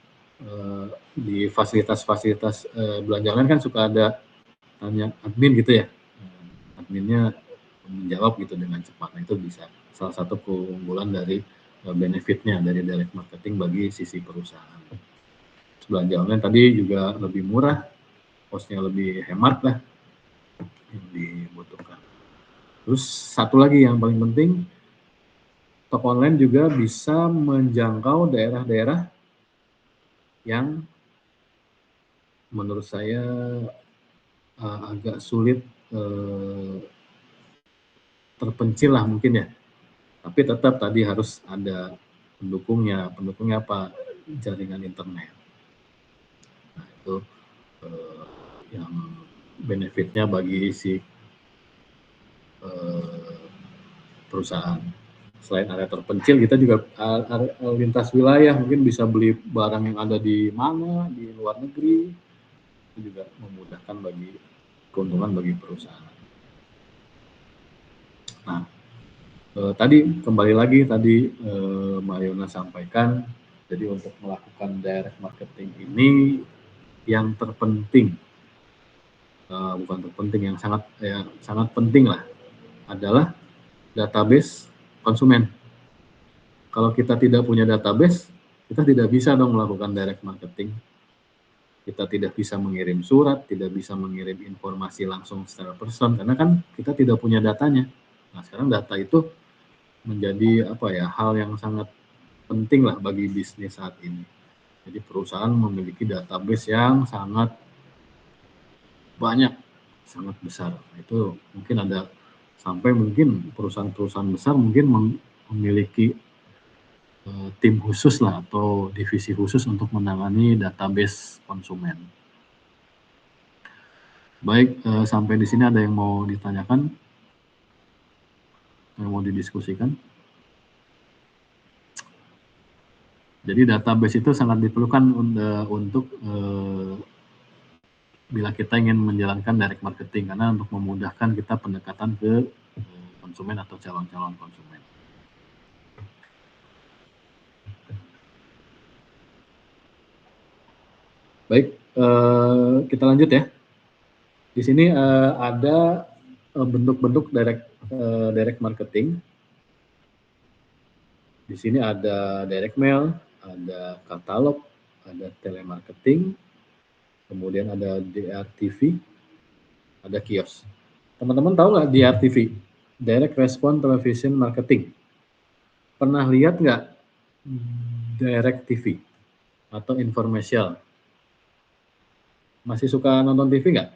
Speaker 1: di fasilitas-fasilitas belanja online kan suka ada tanya admin gitu ya, adminnya menjawab gitu dengan cepat. Nah, itu bisa salah satu keunggulan dari benefitnya dari direct marketing bagi sisi perusahaan. Belanja online tadi juga lebih murah, costnya lebih hemat lah yang dibutuhkan. Terus satu lagi yang paling penting, toko online juga bisa menjangkau daerah-daerah yang menurut saya agak sulit terpencil lah mungkin ya. Tapi tetap tadi harus ada pendukungnya. Pendukungnya apa? Jaringan internet. Nah, itu yang benefitnya bagi si perusahaan. Selain area terpencil, kita juga lintas wilayah, mungkin bisa beli barang yang ada di mana, di luar negeri. Itu juga memudahkan bagi keuntungan bagi perusahaan. Nah, tadi kembali lagi tadi Mbak Yona sampaikan, jadi untuk melakukan direct marketing ini yang terpenting, bukan terpenting, yang sangat penting lah, adalah database konsumen. Kalau kita tidak punya database, kita tidak bisa dong melakukan direct marketing. Kita tidak bisa mengirim surat, tidak bisa mengirim informasi langsung secara person, karena kan kita tidak punya datanya. Nah, sekarang data itu menjadi hal yang sangat penting lah bagi bisnis saat ini. Jadi perusahaan memiliki database yang sangat banyak, sangat besar. Itu mungkin ada sampai mungkin perusahaan-perusahaan besar mungkin memiliki tim khusus lah atau divisi khusus untuk menangani database konsumen. Baik, sampai di sini ada yang mau ditanyakan? Yang mau didiskusikan? Jadi database itu sangat diperlukan untuk bila kita ingin menjalankan direct marketing, karena untuk memudahkan kita pendekatan ke konsumen atau calon-calon konsumen. Baik, kita lanjut ya. Di sini ada bentuk-bentuk direct marketing. Di sini ada direct mail, ada katalog, ada telemarketing, kemudian ada DRTV, ada kios. Teman-teman tahu nggak DRTV? Direct Response Television Marketing. Pernah lihat nggak Direct TV atau infomercial? Masih suka nonton TV nggak?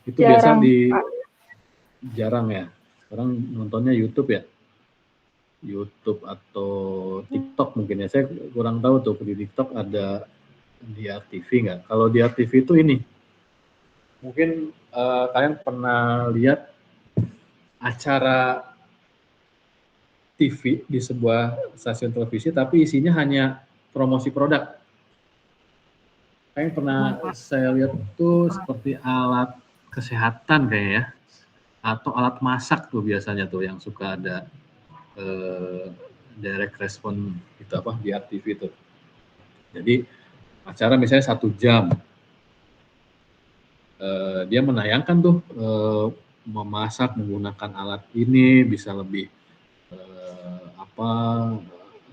Speaker 1: Itu biasa jarang ya. Sekarang nontonnya YouTube ya. YouTube atau TikTok mungkin ya. Saya kurang tahu tuh di TikTok ada DRTV nggak. Kalau DRTV itu ini, mungkin kalian pernah lihat acara TV di sebuah stasiun televisi, tapi isinya hanya promosi produk. Kalian pernah saya lihat tuh seperti alat kesehatan kayak ya, atau alat masak tuh biasanya tuh yang suka ada direct response itu DRTV itu. Jadi acara misalnya 1 jam, dia menayangkan tuh memasak menggunakan alat ini bisa lebih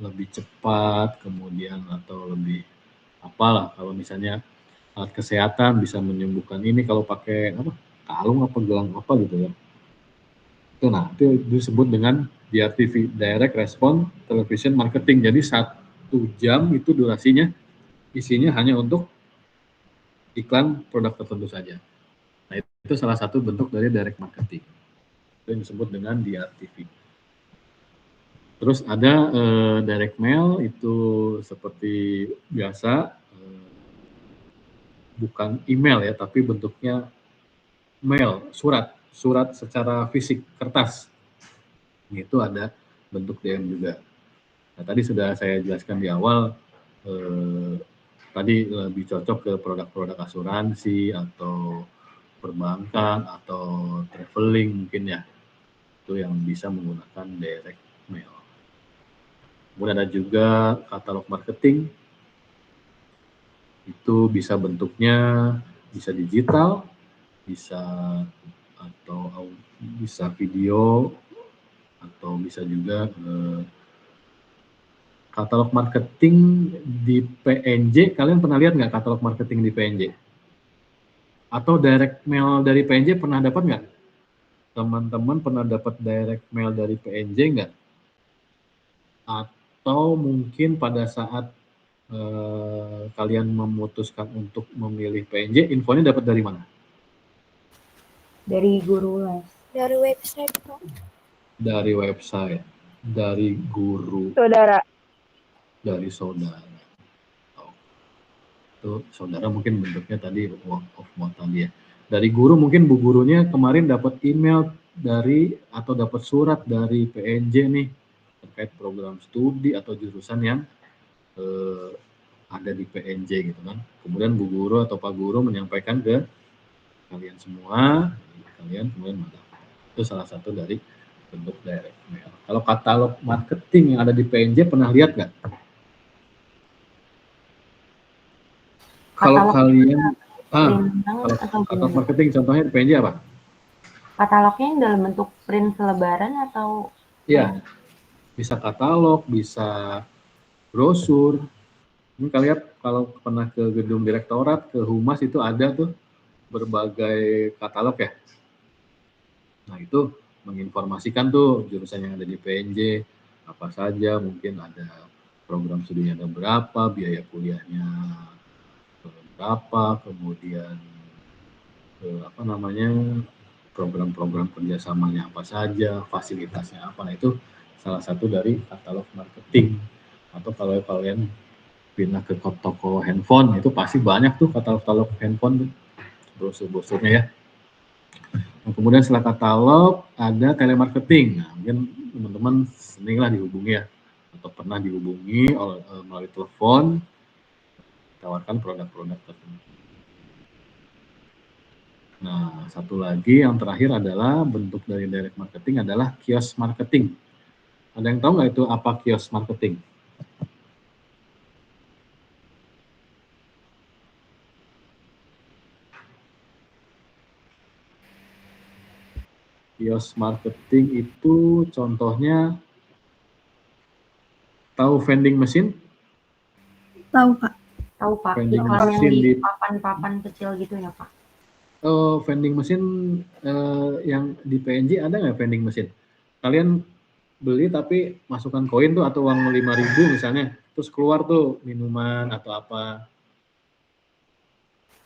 Speaker 1: lebih cepat, kemudian atau lebih kalau misalnya alat kesehatan bisa menyembuhkan ini kalau pakai kalung gelang gitu ya. Itu itu disebut dengan DRTV, Direct Response Television Marketing. Jadi 1 jam itu durasinya, isinya hanya untuk iklan produk tertentu saja. Nah, itu salah satu bentuk dari direct marketing. Itu yang disebut dengan DRTV. Terus ada direct mail, itu seperti biasa bukan email ya, tapi bentuknya mail, surat secara fisik, kertas. Itu ada bentuk DM juga. Nah, tadi sudah saya jelaskan di awal, tadi lebih cocok ke produk-produk asuransi atau perbankan atau traveling mungkin ya, itu yang bisa menggunakan direct mail. Kemudian ada juga katalog marketing, itu bisa bentuknya bisa digital, bisa video, atau bisa juga katalog marketing di PNJ. Kalian pernah lihat nggak katalog marketing di PNJ? Atau direct mail dari PNJ pernah dapat nggak? Teman-teman pernah dapat direct mail dari PNJ nggak? Atau mungkin pada saat kalian memutuskan untuk memilih PNJ, infonya dapat dari mana?
Speaker 7: Dari guru les.
Speaker 2: Dari website, Pak.
Speaker 1: Dari website, dari guru.
Speaker 8: Saudara.
Speaker 1: Dari saudara. Itu saudara mungkin bentuknya tadi word of mouth tadi ya. Dari guru mungkin bu gurunya kemarin dapat email dari atau dapat surat dari PNJ nih terkait program studi atau jurusan yang ada di PNJ gitu kan. Kemudian bu guru atau pak guru menyampaikan ke kalian semua, kalian kemudian mendapatkan. Itu salah satu dari bentuk direct mail. Kalau katalog marketing yang ada di PNJ pernah lihat nggak? Kalau kalian katalog marketing contohnya di PNJ apa?
Speaker 7: Katalognya yang dalam bentuk print selebaran atau?
Speaker 1: Iya, bisa katalog, bisa brosur. Ini kalian kalau pernah ke gedung direktorat, ke humas itu ada tuh berbagai katalog ya. Nah itu menginformasikan tuh jurusan yang ada di PNJ apa saja, mungkin ada program studinya ada berapa, biaya kuliahnya berapa, kemudian program-program kerjasamanya apa saja, fasilitasnya apa. Nah itu salah satu dari katalog marketing. Atau kalau kalian pindah ke toko handphone itu pasti banyak tuh katalog handphone, brosur-brosurnya ya. Nah, kemudian setelah katalog ada telemarketing. Nah, mungkin teman-teman sering lah dihubungi ya, atau pernah dihubungi melalui telepon, tawarkan produk-produk tertentu. Nah, satu lagi yang terakhir adalah bentuk dari direct marketing adalah kios marketing. Ada yang tahu nggak itu apa kios marketing? Kios marketing itu contohnya, tahu vending machine?
Speaker 2: Tahu, Pak.
Speaker 7: Tahu, Pak.
Speaker 1: Vending
Speaker 7: Iklan yang
Speaker 1: machine
Speaker 7: di papan-papan kecil gitu ya, Pak?
Speaker 1: Oh, vending machine yang di PNJ ada nggak vending machine? Kalian beli tapi masukkan koin tuh atau uang 5.000 misalnya, terus keluar tuh minuman atau apa?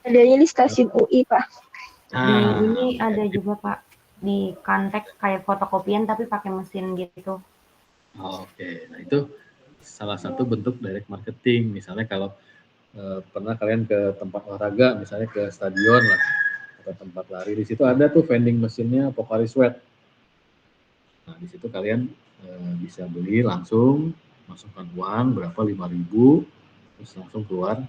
Speaker 3: Adanya di stasiun UI, Pak.
Speaker 7: Ini ada juga, Pak. Di Kantek kayak fotokopian tapi pakai mesin gitu.
Speaker 1: Oke, nah itu salah satu bentuk direct marketing. Misalnya kalau pernah kalian ke tempat olahraga, misalnya ke stadion lah, atau tempat lari, di situ ada tuh vending mesinnya Pocari Sweat. Nah di situ kalian bisa beli langsung, masukkan uang berapa 5.000, terus langsung keluar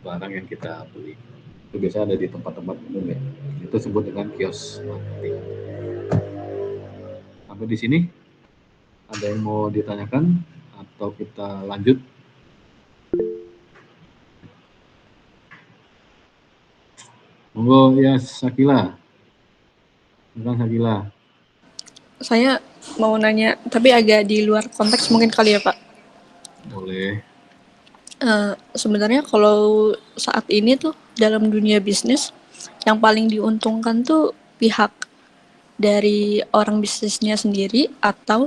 Speaker 1: barang yang kita beli. Itu biasanya ada di tempat-tempat umum ya. Itu disebut dengan kios marketing. Sampai di sini ada yang mau ditanyakan atau kita lanjut? Monggo ya Sakila. Tentang Sakila.
Speaker 10: Saya mau nanya, tapi agak di luar konteks mungkin kali ya Pak.
Speaker 1: Boleh.
Speaker 10: Sebenarnya kalau saat ini tuh dalam dunia bisnis yang paling diuntungkan tuh pihak dari orang bisnisnya sendiri atau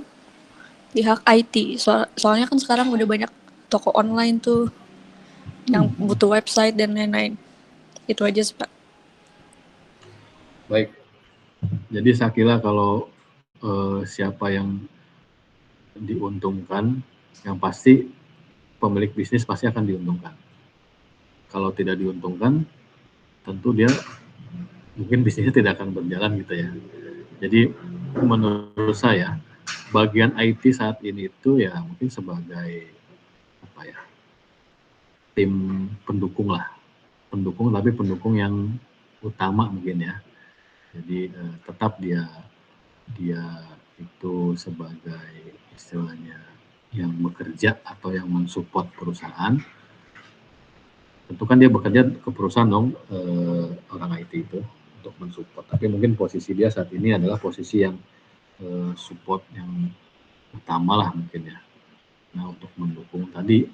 Speaker 10: pihak IT. Soalnya kan sekarang udah banyak toko online tuh yang butuh website dan lain-lain. Itu aja sih Pak.
Speaker 1: Baik. Jadi Sakila kalau siapa yang diuntungkan, yang pasti pemilik bisnis pasti akan diuntungkan. Kalau tidak diuntungkan, tentu dia mungkin bisnisnya tidak akan berjalan gitu ya. Jadi menurut saya bagian IT saat ini itu ya mungkin sebagai apa ya, tim pendukung lah, tapi pendukung yang utama mungkin ya. Jadi tetap dia itu sebagai istilahnya yang bekerja atau yang mensupport perusahaan. Tentu kan dia bekerja ke perusahaan dong, orang IT itu untuk mensupport. Tapi mungkin posisi dia saat ini adalah posisi yang support yang utama lah mungkin ya. Nah untuk mendukung tadi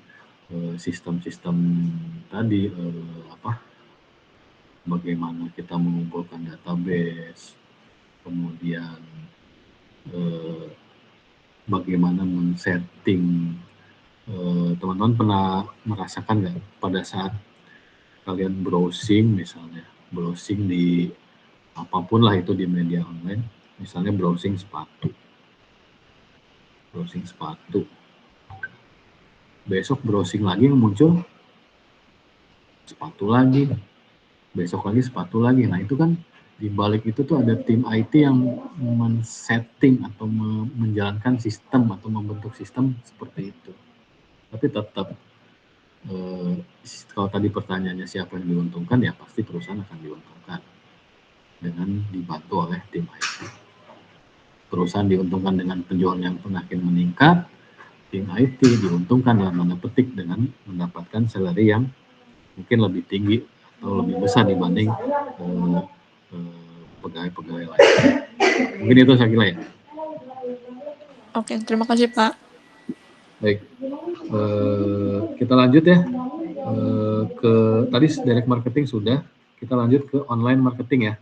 Speaker 1: sistem-sistem tadi bagaimana kita mengumpulkan database, kemudian bagaimana men-setting. Teman-teman pernah merasakan nggak pada saat kalian browsing misalnya, browsing di apapun lah itu di media online, misalnya browsing sepatu, besok browsing lagi yang muncul sepatu lagi, besok lagi sepatu lagi. Nah itu kan di balik itu tuh ada tim IT yang men-setting atau menjalankan sistem atau membentuk sistem seperti itu. Tapi tetap kalau tadi pertanyaannya siapa yang diuntungkan, ya pasti perusahaan akan diuntungkan dengan dibantu oleh tim IT. Perusahaan diuntungkan dengan penjualan yang semakin meningkat, tim IT diuntungkan dalam tanda petik dengan mendapatkan salary yang mungkin lebih tinggi atau lebih besar dibanding pegawai-pegawai lain. Mungkin itu saya kira ya.
Speaker 10: Oke, terima kasih Pak.
Speaker 1: Baik, kita lanjut ya ke tadi direct marketing sudah, kita lanjut ke online marketing ya.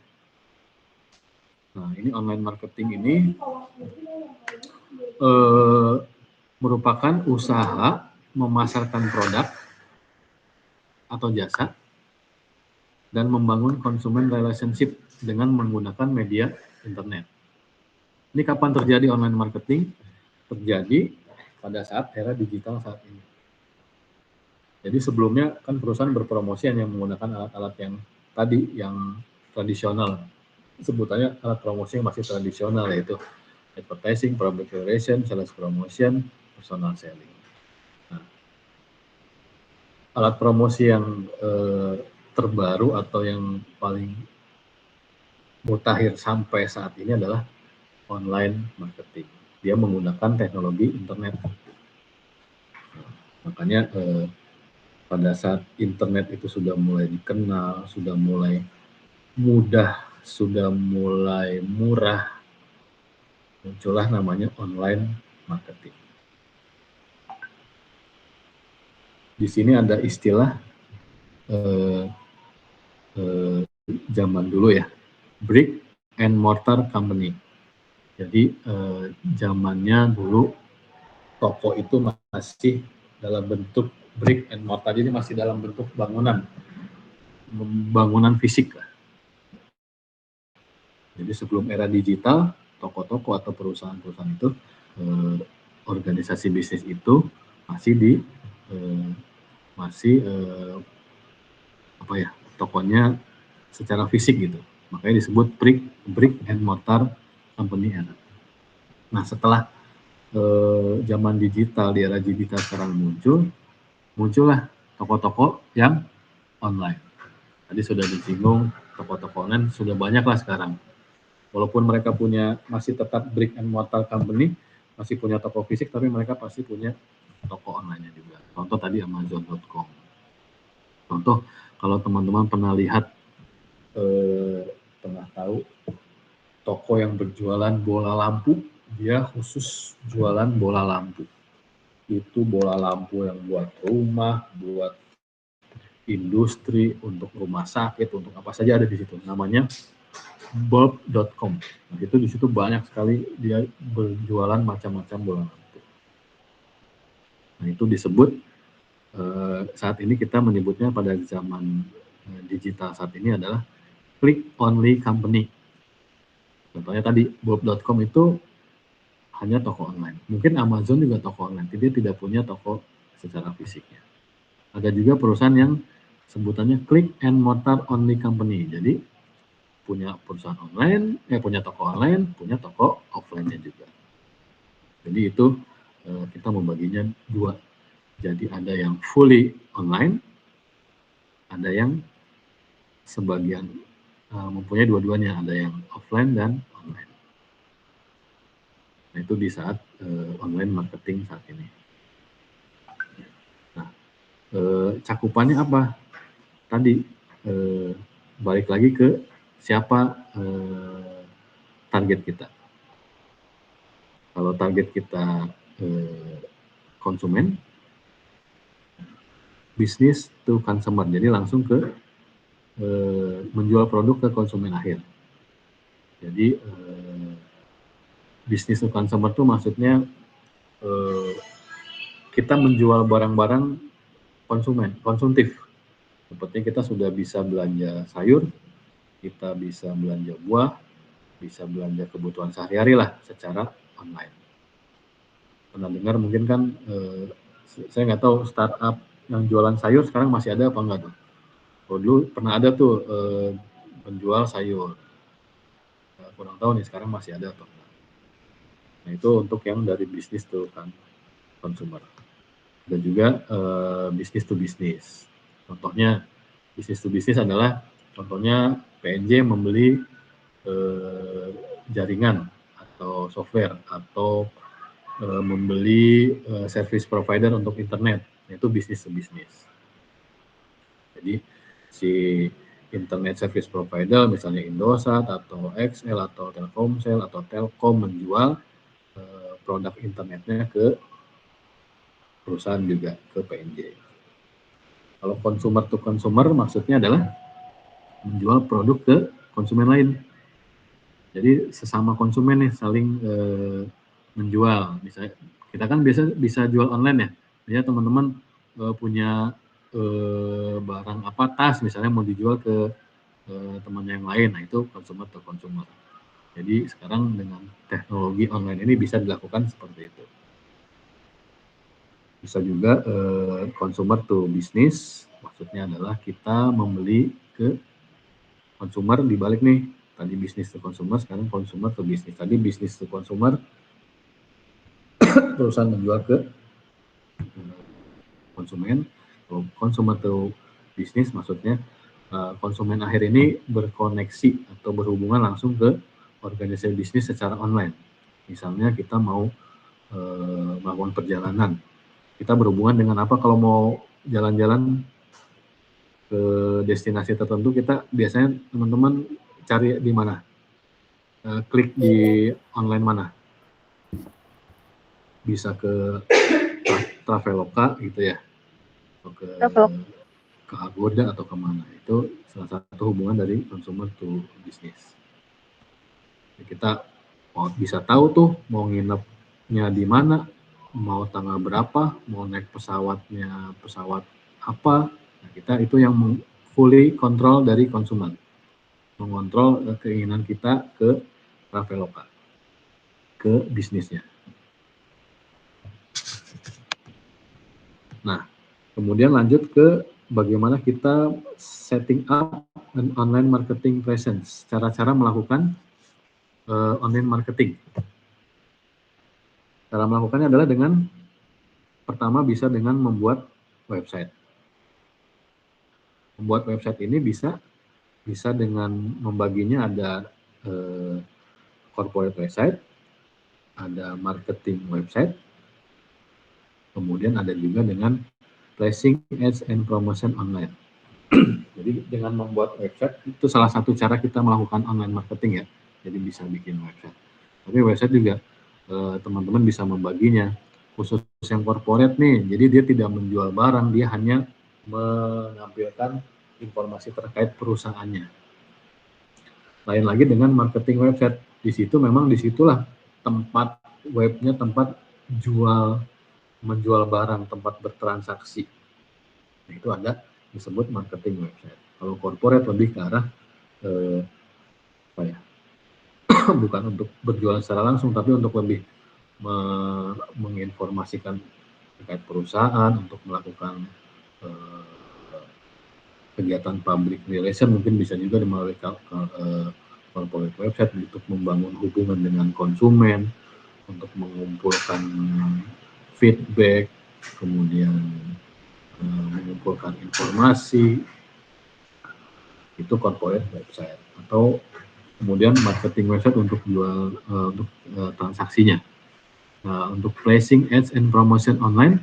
Speaker 1: Nah ini online marketing ini merupakan usaha memasarkan produk atau jasa dan membangun consumer relationship dengan menggunakan media internet. Ini kapan terjadi online marketing? Terjadi pada saat era digital saat ini. Jadi sebelumnya kan perusahaan berpromosi hanya menggunakan alat-alat yang tadi, yang tradisional. Sebutannya alat promosi yang masih tradisional, yaitu advertising, public relation, sales promotion, personal selling. Nah, alat promosi yang terbaru atau yang paling mutakhir sampai saat ini adalah online marketing. Dia menggunakan teknologi internet. Makanya pada saat internet itu sudah mulai dikenal, sudah mulai mudah, sudah mulai murah, muncullah namanya online marketing. Di sini ada istilah zaman dulu ya, brick and mortar company. Jadi zamannya dulu toko itu masih dalam bentuk brick and mortar, jadi masih dalam bentuk bangunan fisik. Jadi sebelum era digital, toko-toko atau perusahaan-perusahaan itu, organisasi bisnis itu masih tokonya secara fisik gitu. Makanya disebut brick and mortar company era. Nah setelah zaman digital, di era digital sekarang muncullah toko-toko yang online. Tadi sudah disinggung, toko-toko online sudah banyak lah sekarang. Walaupun mereka masih tetap brick and mortar company, masih punya toko fisik, tapi mereka pasti punya toko online-nya juga. Contoh tadi Amazon.com. Contoh kalau teman-teman pernah lihat, pernah tahu toko yang berjualan bola lampu, dia khusus jualan bola lampu. Itu bola lampu yang buat rumah, buat industri, untuk rumah sakit, untuk apa saja ada di situ. Namanya bulb.com. Nah, itu di situ banyak sekali dia berjualan macam-macam bola lampu. Nah, itu disebut saat ini kita menyebutnya pada zaman digital saat ini adalah click only company. Contohnya tadi bulb.com itu hanya toko online. Mungkin Amazon juga toko online, dia tidak punya toko secara fisiknya. Ada juga perusahaan yang sebutannya click and mortar only company. Jadi punya perusahaan online, punya toko online, punya toko offline-nya juga. Jadi itu kita membaginya dua. Jadi ada yang fully online, ada yang sebagian mempunyai dua-duanya, ada yang offline dan online. Nah, itu di saat online marketing saat ini. Nah, cakupannya apa? Tadi balik lagi ke siapa target kita. Kalau target kita konsumen, bisnis to consumer, jadi langsung ke menjual produk ke konsumen akhir. Jadi bisnis to consumer itu maksudnya kita menjual barang-barang konsumtif. Seperti kita sudah bisa belanja sayur, kita bisa belanja buah, bisa belanja kebutuhan sehari-hari lah secara online. Pernah dengar mungkin kan, saya nggak tahu startup yang jualan sayur sekarang masih ada apa enggak tuh. Oh, dulu pernah ada tuh penjual sayur. Kurang tahu nih sekarang masih ada atau enggak. Nah, itu untuk yang dari bisnis to consumer. Dan juga bisnis to bisnis. Contohnya bisnis to bisnis adalah contohnya PNJ membeli jaringan atau software atau membeli service provider untuk internet, itu bisnis to bisnis. Jadi si internet service provider misalnya Indosat atau XL atau Telkomsel atau Telkom menjual produk internetnya ke perusahaan juga, ke PNJ. Kalau consumer to consumer maksudnya adalah menjual produk ke konsumen lain. Jadi sesama konsumen nih saling menjual. Misalnya kita kan biasa bisa jual online ya. Ya teman-teman punya barang apa, tas misalnya mau dijual ke teman yang lain. Nah, itu consumer to consumer. Jadi sekarang dengan teknologi online ini bisa dilakukan seperti itu. Bisa juga consumer to business, maksudnya adalah kita membeli ke consumer, dibalik nih. Tadi bisnis to consumer, sekarang consumer to business. Tadi bisnis to consumer, perusahaan menjual ke konsumen. Kalau consumer to business maksudnya konsumen akhir ini berkoneksi atau berhubungan langsung ke organisasi bisnis secara online. Misalnya kita mau melakukan perjalanan. Kita berhubungan dengan apa kalau mau jalan-jalan ke destinasi tertentu, kita biasanya teman-teman cari di mana? Klik di online mana? Bisa ke Traveloka gitu ya, atau ke Agoda atau kemana. Itu salah satu hubungan dari consumer to business. Kita mau bisa tahu tuh mau nginepnya di mana, mau tanggal berapa, mau naik pesawatnya pesawat apa. Nah, kita itu yang fully kontrol dari konsumen, mengontrol keinginan kita ke Traveloka, ke bisnisnya. Nah, kemudian lanjut ke bagaimana kita setting up an online marketing presence, cara-cara melakukan online marketing. Cara melakukannya adalah dengan pertama bisa dengan membuat website. Membuat website ini bisa dengan membaginya ada corporate website, ada marketing website, kemudian ada juga dengan placing ads and promotion online. Jadi dengan membuat website itu salah satu cara kita melakukan online marketing ya. Jadi bisa bikin website. Tapi website juga teman-teman bisa membaginya. Khusus yang corporate nih, jadi dia tidak menjual barang, dia hanya menampilkan informasi terkait perusahaannya. Lain lagi dengan marketing website. Di situ memang disitulah tempat webnya, tempat menjual barang, tempat bertransaksi. Nah, itu ada disebut marketing website. Kalau corporate lebih ke arah bukan untuk berjualan secara langsung, tapi untuk lebih menginformasikan terkait perusahaan untuk melakukan kegiatan public relation, mungkin bisa juga melalui corporate website untuk membangun hubungan dengan konsumen, untuk mengumpulkan feedback, kemudian mengumpulkan informasi, itu corporate website. Atau kemudian marketing website untuk jual untuk transaksinya. Nah, untuk placing ads and promotion online,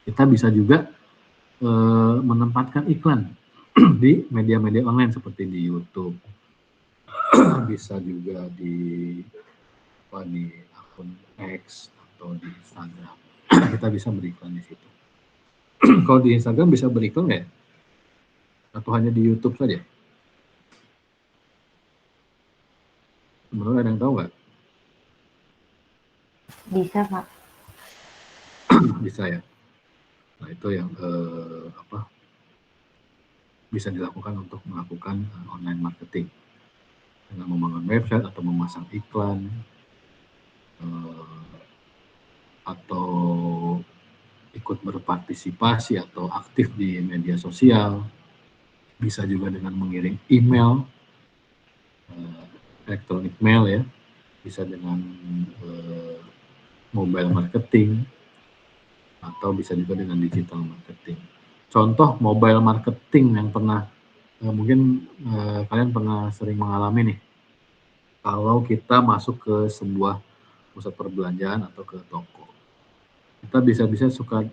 Speaker 1: kita bisa juga menempatkan iklan di media-media online seperti di YouTube, bisa juga di akun X atau di Instagram. Kita bisa beriklan di situ. Kalau di Instagram bisa beriklan nggak ya? Atau hanya di YouTube saja? Menurut ada yang tahu nggak?
Speaker 7: Bisa, Pak.
Speaker 1: Bisa ya. Nah, itu yang bisa dilakukan untuk melakukan online marketing dengan membangun website atau memasang iklan atau ikut berpartisipasi atau aktif di media sosial. Bisa juga dengan mengirim email, electronic mail ya, bisa dengan mobile marketing, atau bisa juga dengan digital marketing. Contoh mobile marketing yang pernah mungkin kalian pernah sering mengalami nih, kalau kita masuk ke sebuah pusat perbelanjaan atau ke toko, kita bisa suka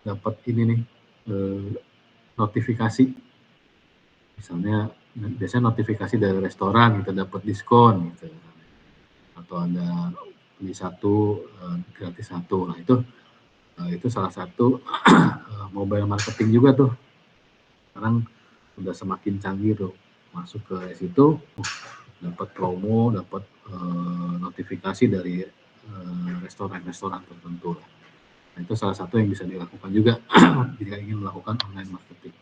Speaker 1: dapat ini nih notifikasi, misalnya biasanya notifikasi dari restoran, kita dapat diskon gitu, atau ada beli satu gratis satu. Nah, itu salah satu mobile marketing juga tuh. Sekarang udah semakin canggih tuh, masuk ke situ dapat promo, dapat notifikasi dari restoran-restoran tertentu. Nah, itu salah satu yang bisa dilakukan juga jika ingin melakukan online marketing.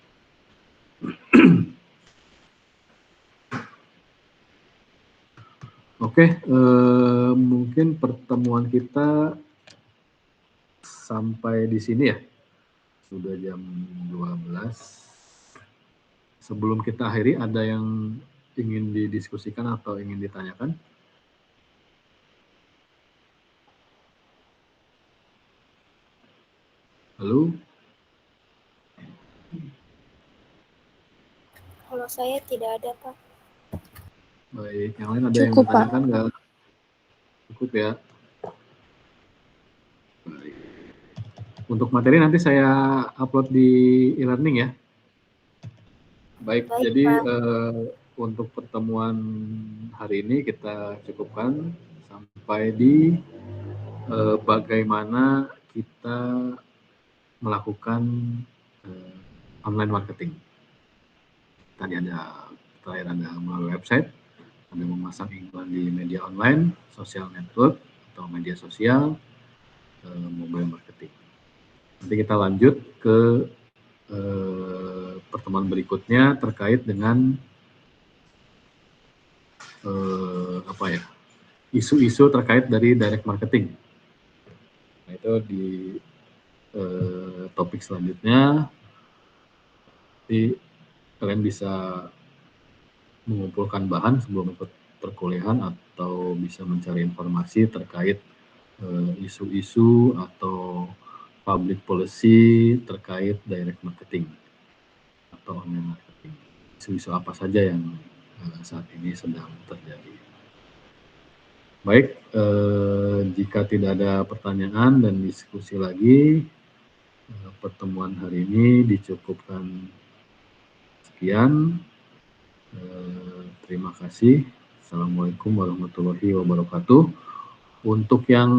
Speaker 1: Oke, mungkin pertemuan kita sampai di sini ya. Sudah jam 12. Sebelum kita akhiri, ada yang ingin didiskusikan atau ingin ditanyakan? Halo?
Speaker 2: Kalau saya tidak ada, Pak.
Speaker 1: Baik, yang lain ada
Speaker 2: Cukup,
Speaker 1: yang ditanyakan nggak? Cukup ya. Baik. Untuk materi nanti saya upload di e-learning ya. Baik, jadi untuk pertemuan hari ini kita cukupkan sampai di bagaimana kita melakukan online marketing. Tadi ada melalui website, ada memasang iklan di media online, social network atau media sosial, mobile marketing. Nanti kita lanjut ke pertemuan berikutnya terkait dengan isu-isu terkait dari direct marketing. Nah, itu di topik selanjutnya. Jadi kalian bisa mengumpulkan bahan sebelum ikut perkuliahan atau bisa mencari informasi terkait isu-isu atau public policy terkait direct marketing atau online marketing. Isu-isu apa saja yang saat ini sedang terjadi. Baik, jika tidak ada pertanyaan dan diskusi lagi, pertemuan hari ini dicukupkan sekian. Terima kasih. Assalamualaikum warahmatullahi wabarakatuh. Untuk yang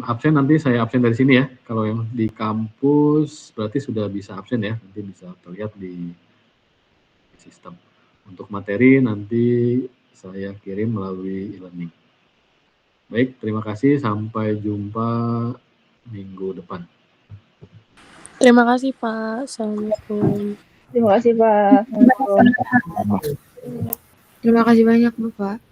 Speaker 1: absen nanti saya absen dari sini ya. Kalau yang di kampus berarti sudah bisa absen ya. Nanti bisa terlihat di sistem. Untuk materi nanti saya kirim melalui e-learning. Baik, terima kasih. Sampai jumpa minggu depan.
Speaker 11: Terima kasih Pak. Assalamualaikum.
Speaker 3: Terima kasih Pak.
Speaker 12: Terima kasih banyak Bapak.